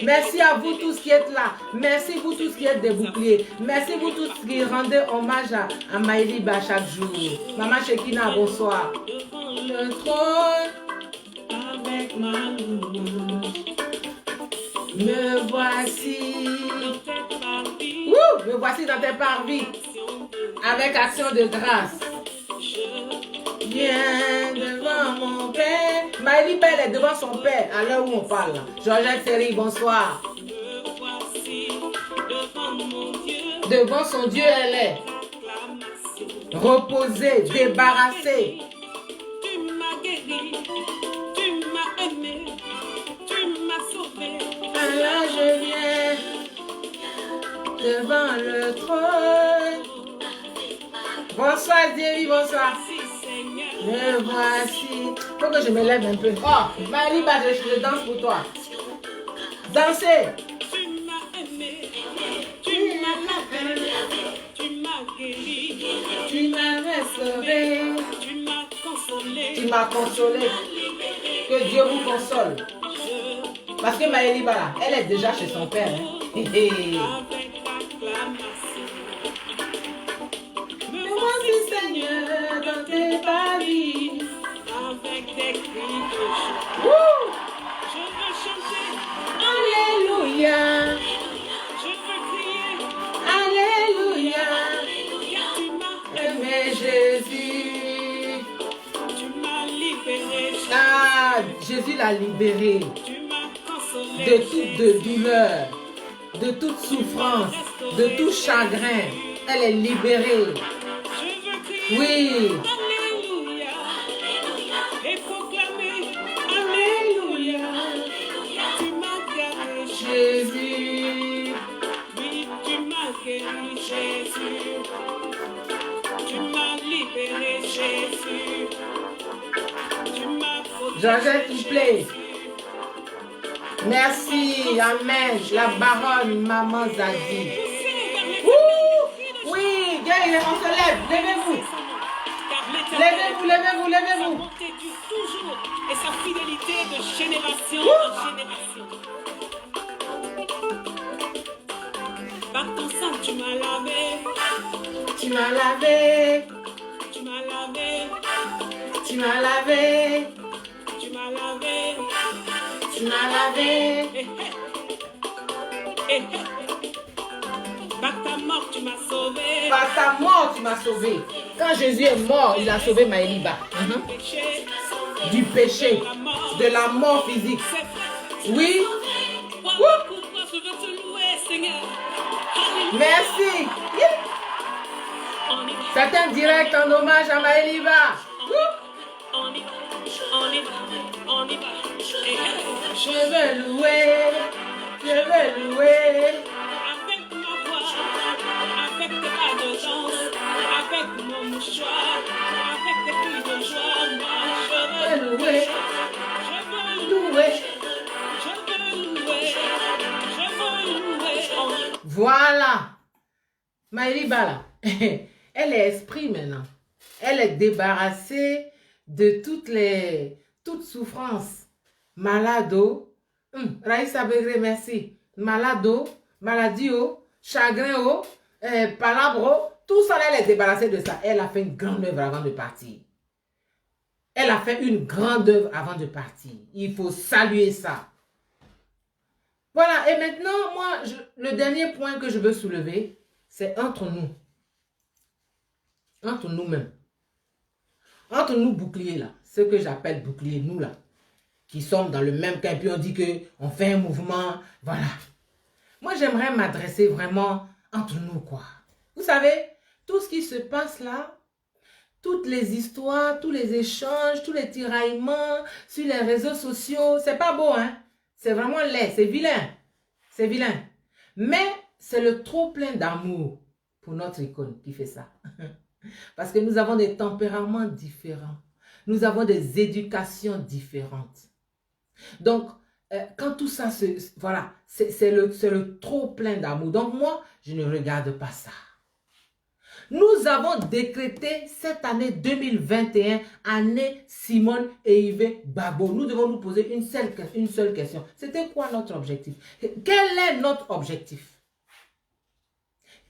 Merci à vous tous qui êtes là. Merci vous tous qui êtes des boucliers. Merci vous tous qui rendez hommage à Maëlie Ba chaque jour. Maman Shekina, bonsoir. Le trône avec ma louange. Me voici. Me voici dans tes parvis. Avec action de grâce. Viens devant mon père. Maëlie Belle est devant son père à l'heure où on parle. Georgette Seri, bonsoir. Devant son Dieu, elle est reposée, débarrassée. Tu m'as guéri, tu m'as aimé, tu m'as sauvé. Alors je viens devant le trône. Bonsoir Thierry, bonsoir. Me voici. Faut que je me lève un peu. Oh, Maëlie, je danse pour toi. Dansez. Tu m'as aimé, tu m'as lavé, tu m'as guéri, tu m'as sauvé, tu m'as consolé. Tu m'as consolé. Que Dieu vous console. Parce que Maëlie Bala, elle est déjà chez son père. Hein. Avec acclamation. Me voici Seigneur dans tes paris. Avec des cris de joie. Wouh! Je veux chanter. Alléluia. Je veux crier. Alléluia. Tu m'as Aimé Jésus. Tu m'as libéré. Ah, Jésus l'a libéré Tu m'as consolé. de toute douleur, de toute souffrance, de tout chagrin. Elle est libérée. Je veux crier. Oui. Alléluia. Et proclamer. Alléluia. Tu m'as guéri. Jésus. Oui, tu m'as guéri, Jésus. Tu m'as libéré, Jésus. Tu m'as protégé. Georgette, s'il vous plaît. Merci, amen. La baronne, maman Zadi. Ouh, oui, bien, on se lève. Levez-vous. Levez-vous, levez-vous, Sa levez-vous. bonté dure toujours et sa fidélité de génération en génération. Par ton sang, tu m'as lavé. Tu m'as lavé, Tu m'as lavé. tu m'as lavé, Tu m'as lavé. tu m'as lavé. Eh, eh. Eh, eh. Par ta mort, tu m'as sauvé. Par ta mort, tu m'as sauvé. Quand Jésus est mort, il a sauvé Maëlie Ba. Péché, Du péché, la mort. de la mort physique. C'est vrai. Oui, Pourquoi je veux te louer, Seigneur. Alléluia. merci. On y va, C'est un direct en hommage à Maëlie Ba. on y va. On y va, on y va. Je veux louer, je veux louer. Avec ma voix, avec des pas de danse, avec mon mouchoir, avec des cris de joie, moi je veux Louer, je veux louer. je veux louer, je veux louer. Voilà. Maëlie Bala, elle est esprit maintenant. Elle est débarrassée de toutes souffrances. Malado, Raïssa Begré, merci. Malado, maladie, chagrin, palabro, tout ça, elle est débarrassée de ça. Elle a fait une grande œuvre avant de partir. Elle a fait une grande œuvre avant de partir. Il faut saluer ça. Voilà, et maintenant, moi, le dernier point que je veux soulever, c'est entre nous. Entre nous-mêmes. Entre nous boucliers, là. Ce que j'appelle boucliers, nous, là. Qui sommes dans le même camp, puis on dit qu'on fait un mouvement. Voilà. Moi, j'aimerais m'adresser vraiment entre nous, quoi. Vous savez, tout ce qui se passe là, toutes les histoires, tous les échanges, tous les tiraillements sur les réseaux sociaux, c'est pas beau, hein? C'est vraiment laid, c'est vilain. C'est vilain. Mais c'est le trop plein d'amour pour notre icône qui fait ça. Parce que nous avons des tempéraments différents. Nous avons des éducations différentes. Donc, quand tout ça voilà, c'est le trop plein d'amour. Donc moi, je ne regarde pas ça. Nous avons décrété cette année 2021, année Simone et Yves Gbagbo. Nous devons nous poser une seule question. C'était quoi notre objectif? Quel est notre objectif?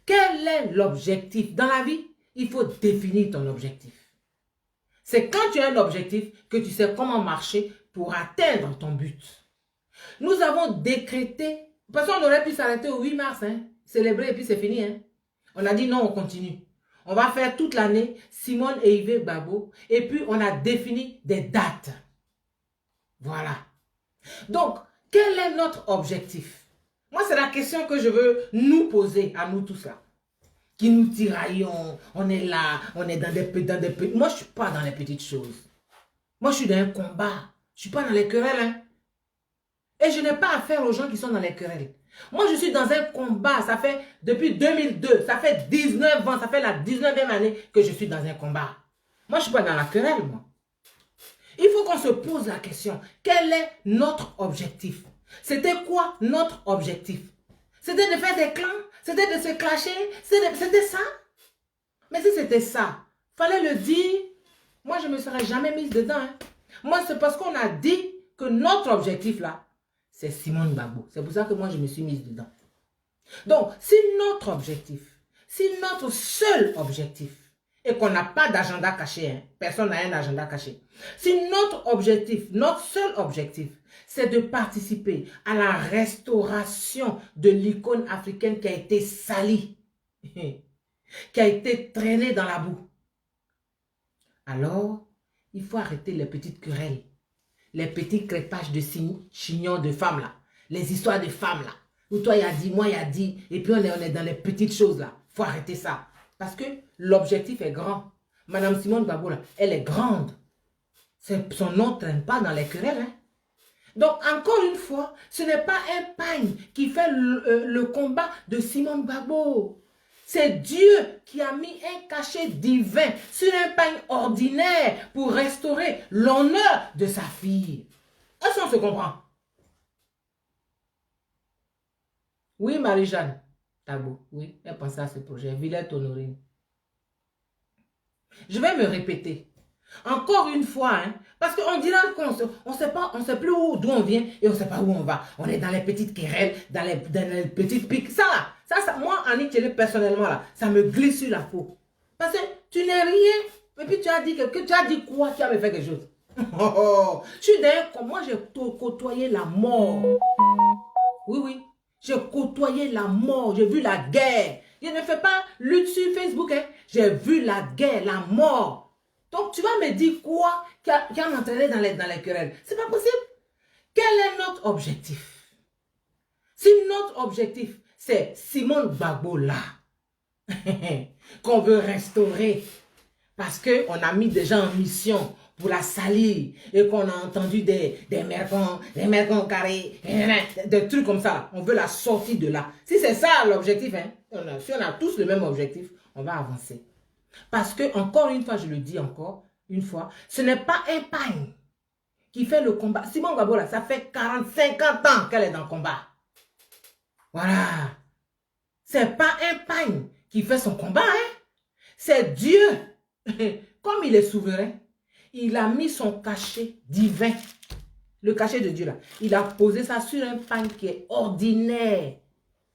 Quel est l'objectif? Dans la vie, il faut définir ton objectif. C'est quand tu as un objectif que tu sais comment marcher pour atteindre ton but. Nous avons décrété, parce qu'on aurait pu s'arrêter au 8 mars, hein, célébrer et puis c'est fini. Hein. On a dit non, on continue. On va faire toute l'année Simone et Yves Gbagbo et puis on a défini des dates. Voilà. Donc, quel est notre objectif? Moi, c'est la question que je veux nous poser à nous tous là. Qui nous tiraillons, on est là, on est dans des petits... Moi, je ne suis pas dans les petites choses. Moi, je suis dans un combat. Je ne suis pas dans les querelles. Hein. Et je n'ai pas affaire aux gens qui sont dans les querelles. Moi, je suis dans un combat. Ça fait depuis 2002. Ça fait 19 ans. Ça fait la 19e année que je suis dans un combat. Moi, je ne suis pas dans la querelle, moi. Il faut qu'on se pose la question. Quel est notre objectif? C'était quoi notre objectif? C'était de faire des clans? C'était de se clasher? C'était ça? Mais si c'était ça, fallait le dire. Moi, je ne me serais jamais mise dedans. Hein. Moi, c'est parce qu'on a dit que notre objectif, là, c'est Simone Gbagbo. C'est pour ça que moi, je me suis mise dedans. Donc, si notre objectif, si notre seul objectif, et qu'on n'a pas d'agenda caché, hein, personne n'a un agenda caché, si notre objectif, notre seul objectif, c'est de participer à la restauration de l'icône africaine qui a été salie, qui a été traînée dans la boue, alors, il faut arrêter les petites querelles, les petits crépages de chignons de femmes là, les histoires de femmes là, où toi il a dit, moi il a dit, et puis on est dans les petites choses là. Il faut arrêter ça. Parce que l'objectif est grand. Madame Simone Gbagbo là, elle est grande. Son nom ne traîne pas dans les querelles. Hein. Donc encore une fois, ce n'est pas un pagne qui fait le combat de Simone Gbagbo. C'est Dieu qui a mis un cachet divin sur un pagne ordinaire pour restaurer l'honneur de sa fille. Est-ce qu'on se comprend? Oui, Marie-Jeanne Tabo, oui, elle pensait à ce projet. Villette Honorine. Je vais me répéter. Encore une fois, hein, parce qu'on dira qu'on ne sait plus d'où on vient et on ne sait pas où on va. On est dans les petites querelles, dans les petites piques. Ça, moi, Annie Thierry, personnellement, là, ça me glisse sur la peau. Parce que tu n'es rien. Et puis tu as dit tu as dit quoi? Tu as me fait quelque chose. Je suis d'ailleurs comme moi, j'ai côtoyé la mort. Oui, oui. J'ai côtoyé la mort. J'ai vu la guerre. Je ne fais pas lutte sur Facebook. Hein. J'ai vu la guerre, la mort. Donc, tu vas me dire quoi qui a entraîné dans les querelles? C'est pas possible. Quel est notre objectif? Si notre objectif, c'est Simone Gbagbo là, qu'on veut restaurer, parce qu'on a mis des gens en mission pour la salir et qu'on a entendu des mercons carrés, des trucs comme ça. On veut la sortir de là. Si c'est ça l'objectif, hein, si on a tous le même objectif, on va avancer. Parce que, encore une fois, je le dis encore une fois, ce n'est pas un pagne qui fait le combat. Simone Gbagbo, là, ça fait 40-50 ans qu'elle est dans le combat. Voilà. C'est pas un pagne qui fait son combat, hein. C'est Dieu. Comme il est souverain, il a mis son cachet divin. Le cachet de Dieu, là. Il a posé ça sur un pagne qui est ordinaire.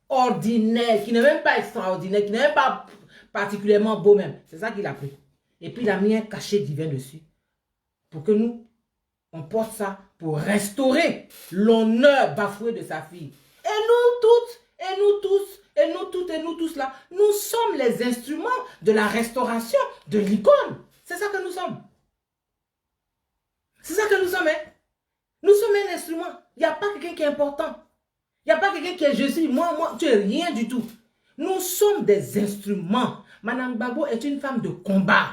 Ordinaire, qui n'est même pas extraordinaire, qui n'est même pas particulièrement beau même. C'est ça qu'il a pris. Et puis, il a mis un cachet divin dessus. Pour que nous, on porte ça pour restaurer l'honneur bafoué de sa fille. Et nous toutes, et nous tous, et nous toutes, et nous tous là, nous sommes les instruments de la restauration de l'icône. C'est ça que nous sommes. C'est ça que nous sommes, hein. Nous sommes un instrument. Il n'y a pas quelqu'un qui est important. Il n'y a pas quelqu'un qui est je suis, moi, tu es rien du tout. Nous sommes des instruments. Madame Gbagbo est une femme de combat.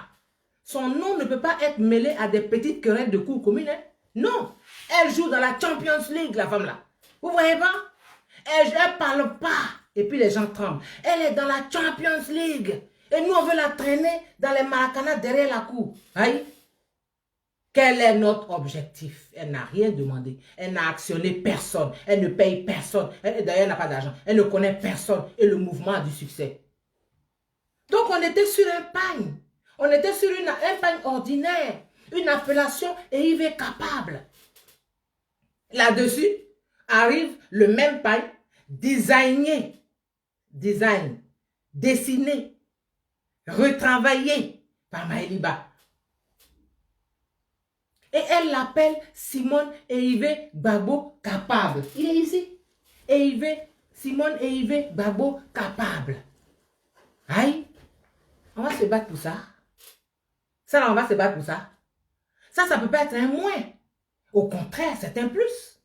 Son nom ne peut pas être mêlé à des petites querelles de cours communes. Hein? Non. Elle joue dans la Champions League, la femme là. Vous voyez pas? Elle ne parle pas. Et puis les gens tremblent. Elle est dans la Champions League. Et nous, on veut la traîner dans les maracanas derrière la cour. Aïe. Quel est notre objectif? Elle n'a rien demandé. Elle n'a actionné personne. Elle ne paye personne. D'ailleurs, elle n'a pas d'argent. Elle ne connaît personne. Et le mouvement a du succès. Donc, on était sur un pagne. On était sur un pagne ordinaire. Une appellation EIV capable. Là-dessus, arrive le même pagne dessiné, retravaillé par Maëliba. Et elle l'appelle Simone EIV Gbagbo capable. Il est ici. Simone EIV Gbagbo capable. Aïe. On va se battre pour ça. Ça, là, on va se battre pour ça. Ça ne peut pas être un moins. Au contraire, c'est un plus.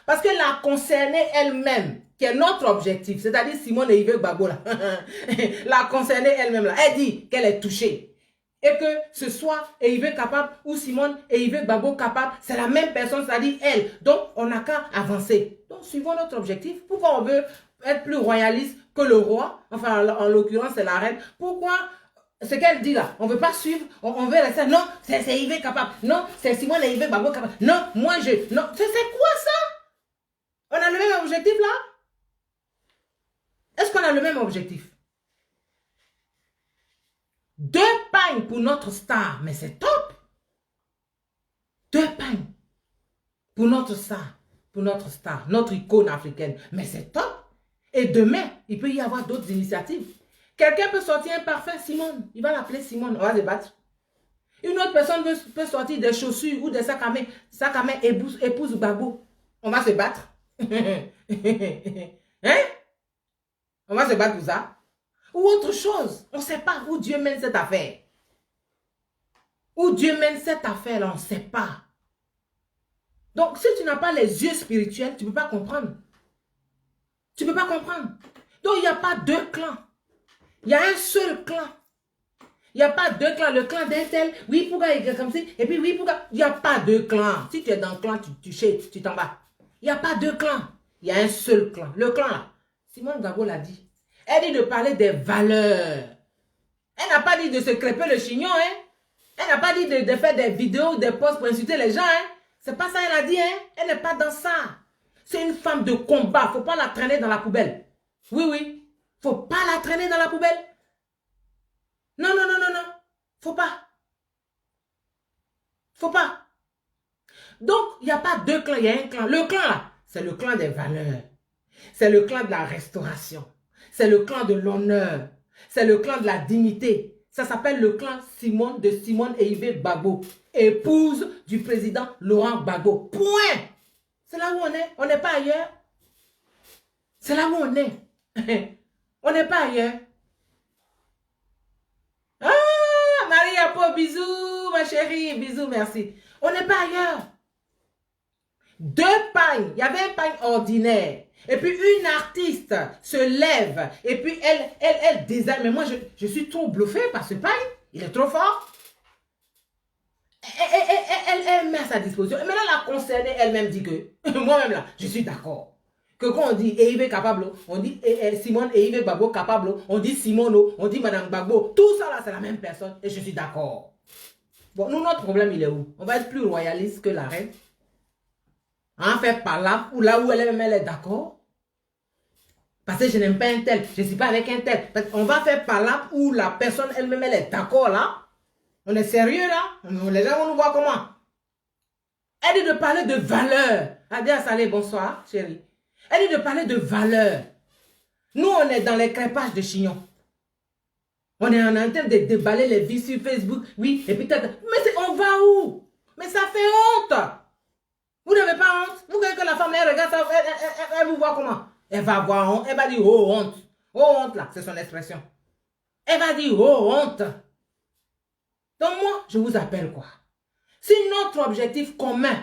Parce que la concernée elle-même, qui est notre objectif, c'est-à-dire Simone EIV Gbagbo, là, la concernée elle-même, là, elle dit qu'elle est touchée. Et que ce soit EIV capable ou Simone EIV Gbagbo capable, c'est la même personne, c'est-à-dire elle. Donc, on n'a qu'à avancer. Donc, suivons notre objectif. Pourquoi on veut être plus royaliste que le roi? Enfin, en l'occurrence, c'est la reine. Pourquoi ce qu'elle dit là, on ne veut pas suivre, on veut rester. Non, c'est EIV capable. Non, c'est Simone EIV Gbagbo capable. Non, moi je... Non, c'est quoi ça? On a le même objectif là? Est-ce qu'on a le même objectif? 2 pagnes pour notre star, mais c'est top. 2 pagnes pour notre star, notre icône africaine, mais c'est top. Et demain, il peut y avoir d'autres initiatives. Quelqu'un peut sortir un parfum Simone, il va l'appeler Simone, on va se battre. Une autre personne peut sortir des chaussures ou des sacs à main épouse Gbagbo, on va se battre. Hein? On va se battre pour ça. Ou autre chose. On ne sait pas où Dieu mène cette affaire. Où Dieu mène cette affaire-là, on ne sait pas. Donc, si tu n'as pas les yeux spirituels, tu ne peux pas comprendre. Tu ne peux pas comprendre. Donc, il n'y a pas 2 clans. Il y a un seul clan. Il n'y a pas 2 clans. Le clan d'un tel, oui, pourquoi il est comme ça, et puis oui, pourquoi. Il n'y a pas 2 clans. Si tu es dans le clan, tu t'en vas. Il n'y a pas 2 clans. Il y a un seul clan. Le clan là, Simone Gbagbo l'a dit. Elle dit de parler des valeurs. Elle n'a pas dit de se crêper le chignon, hein. Elle n'a pas dit de faire des vidéos, des posts pour insulter les gens, hein. C'est pas ça elle a dit, hein. Elle n'est pas dans ça. C'est une femme de combat. Faut pas la traîner dans la poubelle. Oui, oui. Faut pas la traîner dans la poubelle. Non, non, non, non, non. Faut pas. Faut pas. Donc, il n'y a pas 2 clans, il y a un clan. Le clan là, c'est le clan des valeurs. C'est le clan de la restauration. C'est le clan de l'honneur. C'est le clan de la dignité. Ça s'appelle le clan Simone EIV Gbagbo, épouse du président Laurent Gbagbo. Point. C'est là où on est. On n'est pas ailleurs. C'est là où on est. On n'est pas ailleurs. Ah, Marie-Apo, bisous, ma chérie. Bisous, merci. On n'est pas ailleurs. 2 pagnes. Il y avait un pagne ordinaire. Et puis une artiste se lève. Et puis elle design. Mais moi, je suis trop bluffée par ce pagne. Il est trop fort. Elle met à sa disposition. Et maintenant, la concernée elle-même dit que, moi-même là, je suis d'accord. Que quand on dit Eive capable, on dit Simone Eive Gbagbo capable, on dit Simono, on dit Madame Gbagbo. Tout ça là, c'est la même personne et je suis d'accord. Bon, nous, notre problème, il est où? On va être plus royaliste que la reine. En fait, par là, ou là où elle est d'accord. Parce que je n'aime pas un tel, je ne suis pas avec un tel. On va faire par là où la personne elle-même, elle est d'accord là. On est sérieux là? Les gens vont nous voir comment? Elle dit de parler de valeur. Adia Salé, bonsoir, chérie. Elle dit de parler de valeur. Nous, on est dans les crêpages de chignon. On est en train de déballer les vies sur Facebook. Oui, et peut-être... Mais on va où? Mais ça fait honte. Vous n'avez pas honte? Vous voyez que la femme, elle regarde ça, elle vous voit comment? Elle va avoir honte. Elle va dire, oh, honte. Oh, honte, là, c'est son expression. Elle va dire, oh, honte. Donc moi, je vous appelle quoi? Si notre objectif commun,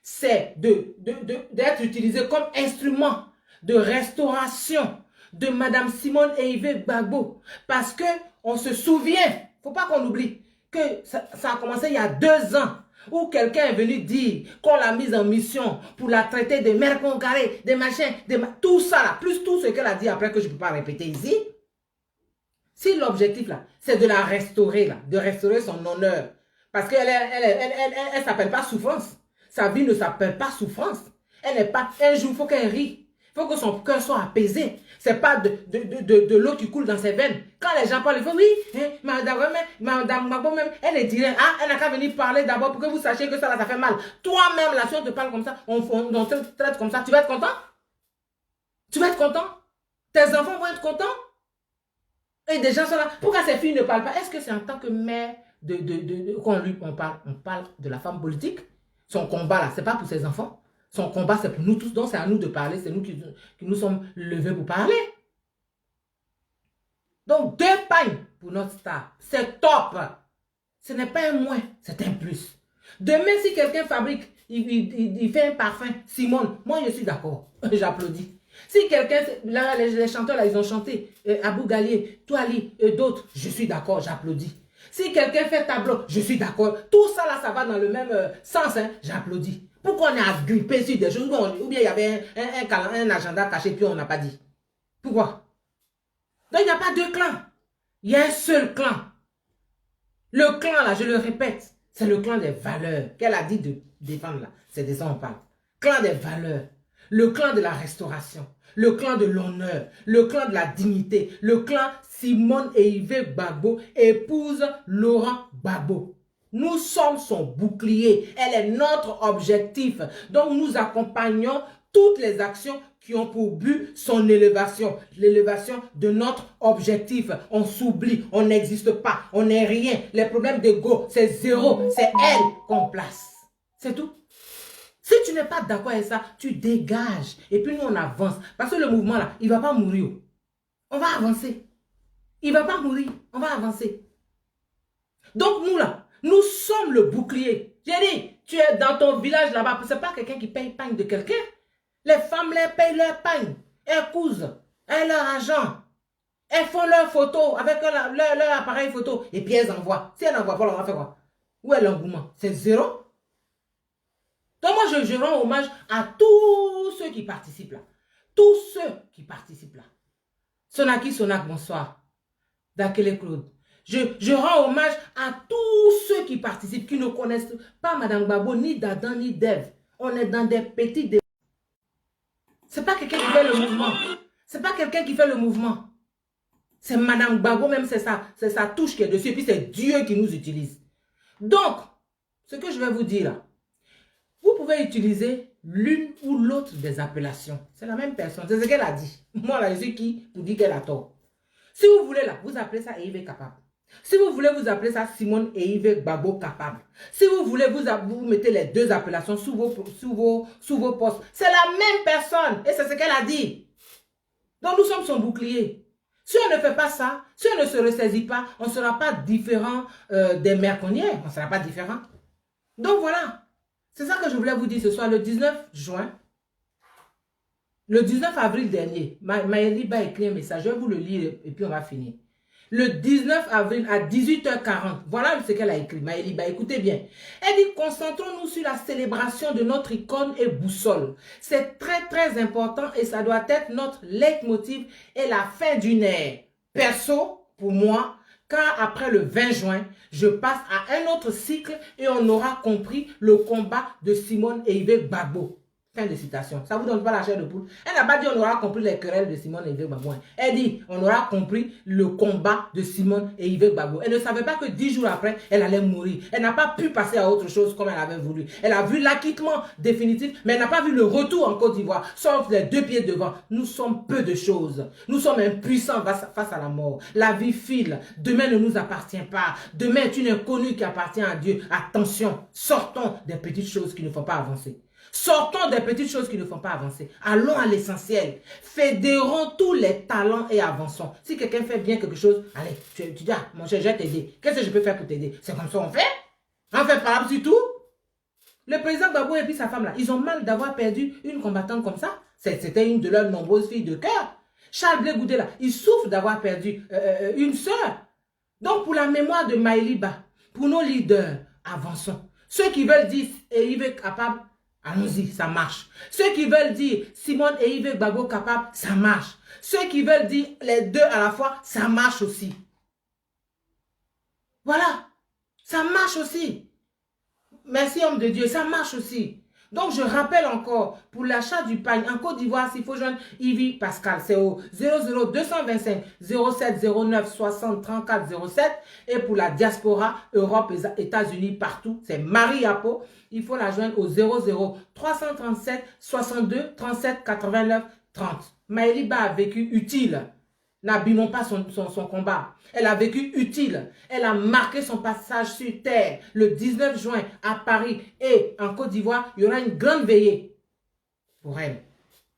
c'est d'être utilisé comme instrument de restauration de Madame Simone Eive Gbagbo, parce qu'on se souvient, il ne faut pas qu'on oublie, que ça a commencé il y a 2 ans, où quelqu'un est venu dire qu'on l'a mise en mission pour la traiter de mère con carré, des machins, tout ça là, plus tout ce qu'elle a dit après que je ne peux pas répéter ici. Si l'objectif là, c'est de la restaurer là, de restaurer son honneur, parce qu'elle ne s'appelle pas souffrance. Sa vie ne s'appelle pas souffrance. Elle n'est pas, un jour, il faut qu'elle rie. Il faut que son cœur soit apaisé. Ce n'est pas de l'eau qui coule dans ses veines. Quand les gens parlent, ils font oui, hein, madame Gbagbo même, elle est dirait, ah, elle n'a qu'à venir parler d'abord pour que vous sachiez que ça, là, ça fait mal. Toi-même, là, si on te parle comme ça, on te traite comme ça, tu vas être content? Tu vas être content? Tes enfants vont être contents? Et des gens sont là. Pourquoi ces filles ne parlent pas? Est-ce que c'est en tant que mère quand on parle de la femme politique? Son combat là, c'est pas pour ses enfants. Son combat, c'est pour nous tous. Donc, c'est à nous de parler. C'est nous qui nous sommes levés pour parler. Donc, 2 pagnes pour notre star. C'est top. Ce n'est pas un moins, c'est un plus. Demain, si quelqu'un fabrique, il fait un parfum, Simone, moi, je suis d'accord. J'applaudis. Si quelqu'un, là, les chanteurs, là, ils ont chanté, Abou Galier, Touali, d'autres, je suis d'accord, j'applaudis. Si quelqu'un fait tableau, je suis d'accord. Tout ça, là, ça va dans le même sens, hein, j'applaudis. Pourquoi on est agrippé sur des choses, ou bien il y avait un agenda caché, puis on n'a pas dit. Pourquoi? Donc, il n'y a pas 2 clans. Il y a un seul clan. Le clan, là, je le répète, c'est le clan des valeurs qu'elle a dit de défendre, là. C'est de ça qu'on parle. Clan des valeurs. Le clan de la restauration, le clan de l'honneur, le clan de la dignité, le clan Simone Eive Gbagbo épouse Laurent Gbagbo. Nous sommes son bouclier, elle est notre objectif. Donc nous accompagnons toutes les actions qui ont pour but son élévation, l'élévation de notre objectif. On s'oublie, on n'existe pas, on n'est rien. Les problèmes d'ego, c'est 0, c'est elle qu'on place. C'est tout. Si tu n'es pas d'accord avec ça, tu dégages. Et puis nous, on avance. Parce que le mouvement, là, il ne va pas mourir. On va avancer. Il ne va pas mourir. On va avancer. Donc nous, là, nous sommes le bouclier. J'ai dit, tu es dans ton village là-bas. Ce n'est pas quelqu'un qui paye pagne de quelqu'un. Les femmes, les payent leur pagne. Elles cousent. Elles leur argent. Elles font leurs photos avec leur appareil photo. Et puis elles envoient. Si elles n'envoient pas, on va faire quoi? Où est l'engouement? C'est 0. Donc moi, je rends hommage à tous ceux qui participent là. Tous ceux qui participent là. Sonaki Sonak, bonsoir. Dakele Claude. Je rends hommage à tous ceux qui participent, qui ne connaissent pas Madame Gbagbo, ni d'Adam, ni d'Ève. On est dans des petits débats. Ce n'est pas quelqu'un qui fait le mouvement. Ce n'est pas quelqu'un qui fait le mouvement. C'est Madame Gbagbo, même c'est sa touche qui est dessus. Et puis c'est Dieu qui nous utilise. Donc, ce que je vais vous dire là, vous pouvez utiliser l'une ou l'autre des appellations. C'est la même personne. C'est ce qu'elle a dit. Moi, là, je suis qui pour dire qu'elle a tort. Si vous voulez, là, vous appelez ça Eive capable. Si vous voulez, vous appelez ça Simone Eive Gbagbo capable. Si vous voulez, vous mettez les 2 appellations sous vos postes. C'est la même personne. Et c'est ce qu'elle a dit. Donc, nous sommes son bouclier. Si on ne fait pas ça, si on ne se ressaisit pas, on ne sera pas différent des merconniers. On ne sera pas différent. Donc, voilà. C'est ça que je voulais vous dire ce soir, le 19 juin. Le 19 avril dernier, Maëli m'a écrit un message. Je vais vous le lire et puis on va finir. le 19 avril à 18h40. Voilà ce qu'elle a écrit, Maëliba. Écoutez bien. Elle dit, concentrons-nous sur la célébration de notre icône et boussole. C'est très, très important et ça doit être notre leitmotiv et la fin d'une ère. Perso, pour moi, car après le 20 juin, je passe à un autre cycle et on aura compris le combat de Simone et Yves Gbagbo. Fin de citation. Ça vous donne pas la chair de poule. Elle n'a pas dit on aura compris les querelles de Simone et Yves Gbagbo. Elle dit on aura compris le combat de Simone et Yves Gbagbo. Elle ne savait pas que 10 jours après, elle allait mourir. Elle n'a pas pu passer à autre chose comme elle avait voulu. Elle a vu l'acquittement définitif, mais elle n'a pas vu le retour en Côte d'Ivoire. Sauf les 2 pieds devant. Nous sommes peu de choses. Nous sommes impuissants face à la mort. La vie file. Demain ne nous appartient pas. Demain est une inconnue qui appartient à Dieu. Attention, sortons des petites choses qui ne font pas avancer. Sortons des petites choses qui ne font pas avancer. Allons à l'essentiel. Fédérons tous les talents et avançons. Si quelqu'un fait bien quelque chose, allez, tu dis, ah, mon cher, je vais t'aider. Qu'est-ce que je peux faire pour t'aider? C'est comme ça on fait. On fait par là, c'est tout. Le président Gbagbo et puis sa femme là, ils ont mal d'avoir perdu une combattante comme ça. C'était une de leurs nombreuses filles de cœur. Charles Blé Goudé là, il souffre d'avoir perdu une sœur. Donc pour la mémoire de Maëliba, pour nos leaders, avançons. Ceux qui veulent dire et Yves capable, allons-y, ça marche. Ceux qui veulent dire Simone et Yves Gbagbo capable, ça marche. Ceux qui veulent dire les deux à la fois, ça marche aussi. Voilà, ça marche aussi. Merci homme de Dieu, ça marche aussi. Donc je rappelle encore, pour l'achat du pain en Côte d'Ivoire, s'il faut joindre Ivy Pascal, c'est au 00225 07 09 60 34 07. Et pour la diaspora, Europe et États-Unis, partout, c'est Marie Apo. Il faut la joindre au 00 337 62 37 89 30. Maëliba a vécu utile. N'abîmons pas son combat. Elle a vécu utile. Elle a marqué son passage sur terre. Le 19 juin à Paris et en Côte d'Ivoire, il y aura une grande veillée pour elle.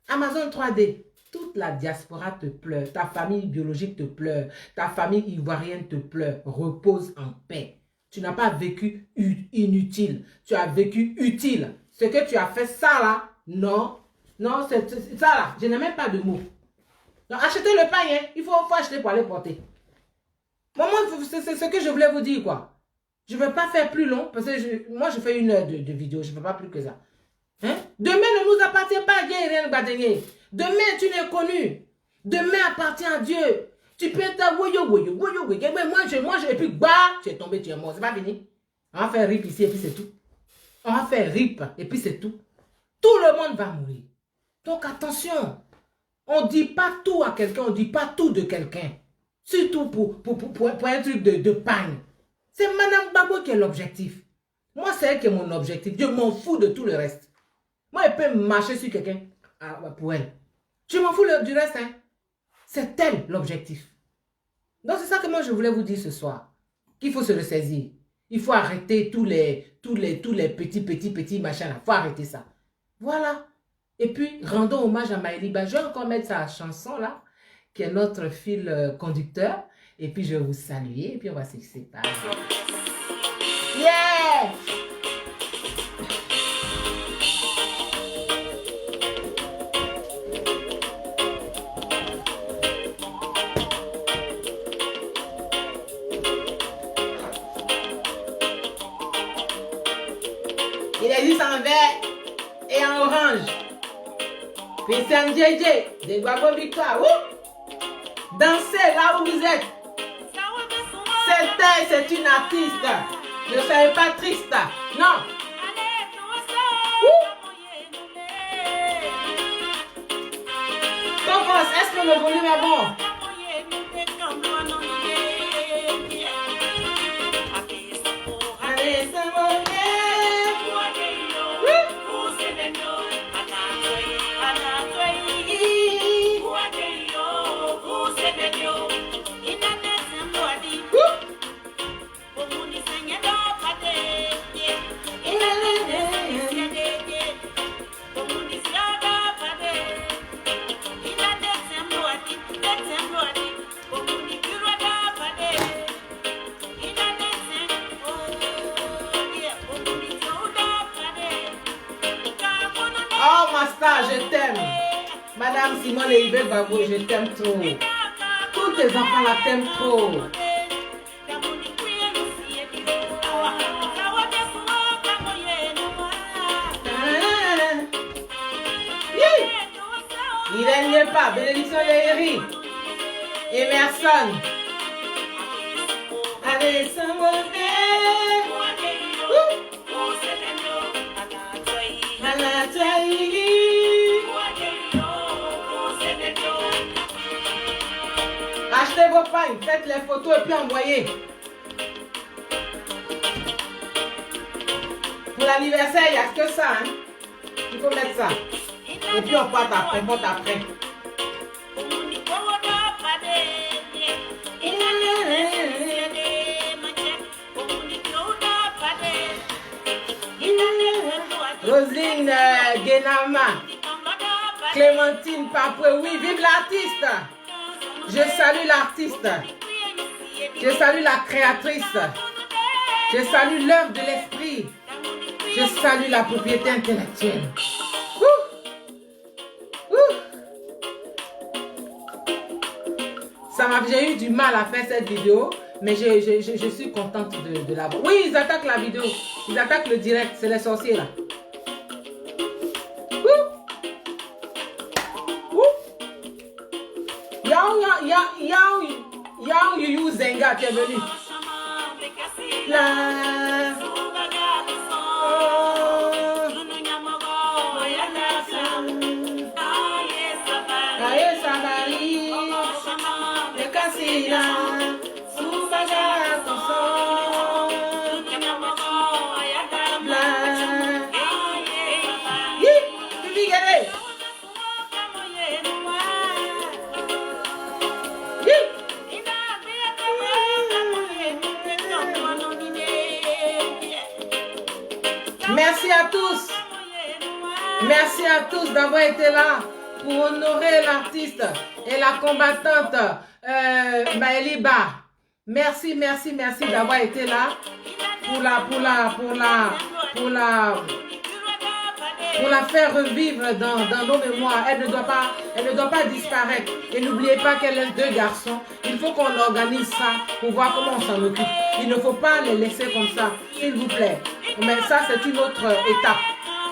Amazon 3D, toute la diaspora te pleure. Ta famille biologique te pleure. Ta famille ivoirienne te pleure. Repose en paix. Tu n'as pas vécu inutile. Tu as vécu utile. Ce que tu as fait, ça là, non. Non, c'est ça là. Je n'ai même pas de mots. Donc, achetez le pain, hein. Il faut acheter pour aller porter. Moi, c'est ce que je voulais vous dire, quoi. Je ne vais pas faire plus long, parce que moi, je fais 1 heure de vidéo. Je ne fais pas plus que ça. Hein? Demain ne nous appartient pas, demain, tu n'es connu. Demain appartient à Dieu. Tu peux être moi, et puis, bah, tu es tombé, tu es mort. C'est pas fini. On va faire rip ici, et puis c'est tout. On va faire rip, et puis c'est tout. Tout le monde va mourir. Donc, attention. On ne dit pas tout à quelqu'un, on ne dit pas tout de quelqu'un. Surtout pour un truc de pagne. C'est Madame Gbagbo qui est l'objectif. Moi, c'est elle qui est mon objectif. Je m'en fous de tout le reste. Moi, elle peut marcher sur quelqu'un pour elle. Je m'en fous du reste. Hein. C'est elle l'objectif. Donc, c'est ça que moi, je voulais vous dire ce soir. Qu'il faut se ressaisir. Il faut arrêter tous les petits machins là. Il faut arrêter ça. Voilà. Et puis, rendons hommage à Maëliba. Je vais encore mettre sa chanson là, qui est notre fil conducteur. Et puis, je vais vous saluer. Et puis, on va se séparer. Yeah! Il existe en vert et en orange. Christian JJ, de Gbagbo Victoire. Dansez là où vous êtes. C'est une artiste. Ne soyez pas triste. Non. Tocos, est-ce que le volume est bon? Allez, c'est bon. Je t'aime. Madame Simone et Yves Gbagbo, je t'aime trop. Toute tes enfants la t'aiment trop. Il n'est pas. Bénédiction Léry. Emerson. Allez, achetez vos pailles, faites les photos et puis envoyez. Pour l'anniversaire, il n'y a que ça. Hein? Il faut mettre ça. Et puis on porte après, Roselyne Guénama, Clémentine Papoué, oui, vive l'artiste. Je salue l'artiste. Je salue la créatrice. Je salue l'œuvre de l'esprit. Je salue la propriété intellectuelle. J'ai eu du mal à faire cette vidéo, mais je suis contente de la voir. Oui, ils attaquent la vidéo. Ils attaquent le direct. C'est les sorciers là. Yao Yuyu Zenga qui est venu. Merci à tous. Merci à tous d'avoir été là pour honorer l'artiste et la combattante Maëliba. Merci d'avoir été là pour la faire revivre dans nos mémoires. Elle ne doit pas disparaître. Et n'oubliez pas qu'elle laisse 2 garçons. Il faut qu'on organise ça pour voir comment on s'en occupe. Il ne faut pas les laisser comme ça, s'il vous plaît. Mais ça, c'est une autre étape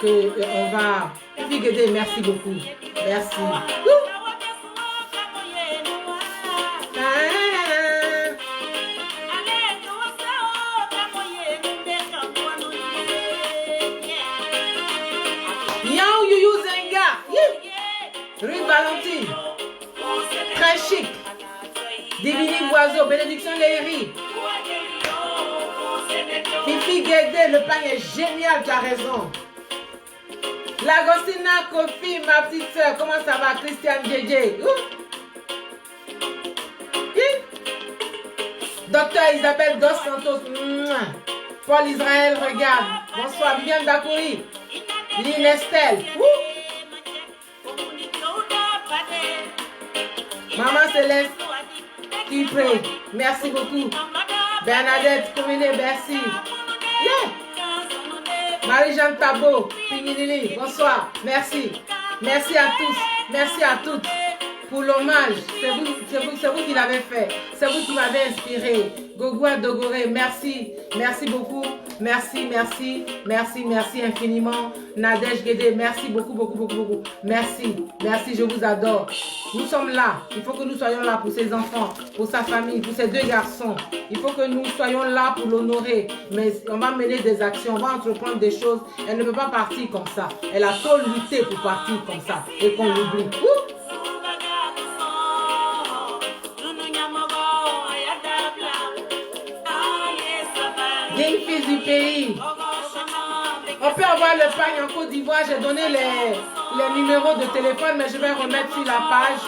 qu'on va... Merci beaucoup. Merci. Yao Yuyu Zenga. Rue Valentine. Très chic. Divini Boiseau. Bénédiction Léry. Fifi Guédé, le pain est génial, tu as raison. L'Agostina Kofi, ma petite soeur, comment ça va, Christiane Djedje? Docteur Isabelle Dos Santos, Paul Israël, regarde. Bonsoir, Viviane Dakouri, Lynn Estelle. Maman Céleste, tu pries. Merci beaucoup. Bernadette Communé, merci. Yeah. Marie-Jeanne Tabo, Pinginili, bonsoir, merci. Merci à tous, merci à toutes pour l'hommage. C'est vous qui l'avez fait. C'est vous qui m'avez inspiré. Gogoua Dogoré, merci. Merci beaucoup. Merci infiniment. Nadège Guédé, merci beaucoup. Merci, je vous adore. Nous sommes là. Il faut que nous soyons là pour ses enfants, pour sa famille, pour ses 2 garçons. Il faut que nous soyons là pour l'honorer. Mais on va mener des actions, on va entreprendre des choses. Elle ne peut pas partir comme ça. Elle a trop lutté pour partir comme ça et qu'on l'oublie. Digne fils du pays. On peut avoir le pain en Côte d'Ivoire. J'ai donné les numéros de téléphone, mais je vais remettre sur la page.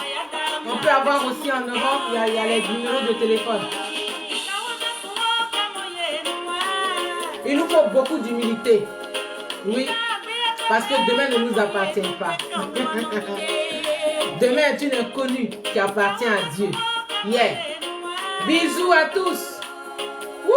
On peut avoir aussi en Europe, il y a les numéros de téléphone. Il nous faut beaucoup d'humilité. Oui, parce que demain ne nous appartient pas. Demain est une inconnue qui appartient à Dieu. Yeah. Bisous à tous. Woo.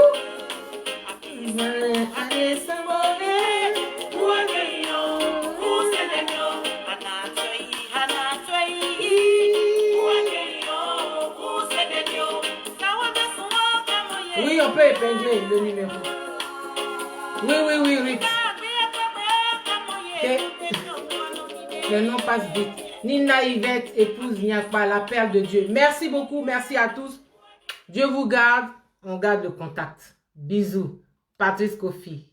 Oui, on peut épingler le numéro. Oui, Rick. Le nom passe vite. Nina Yvette, épouse Niakpa, la perle de Dieu. Merci beaucoup, merci à tous. Dieu vous garde. On garde le contact. Bisous. Patrice Kofi.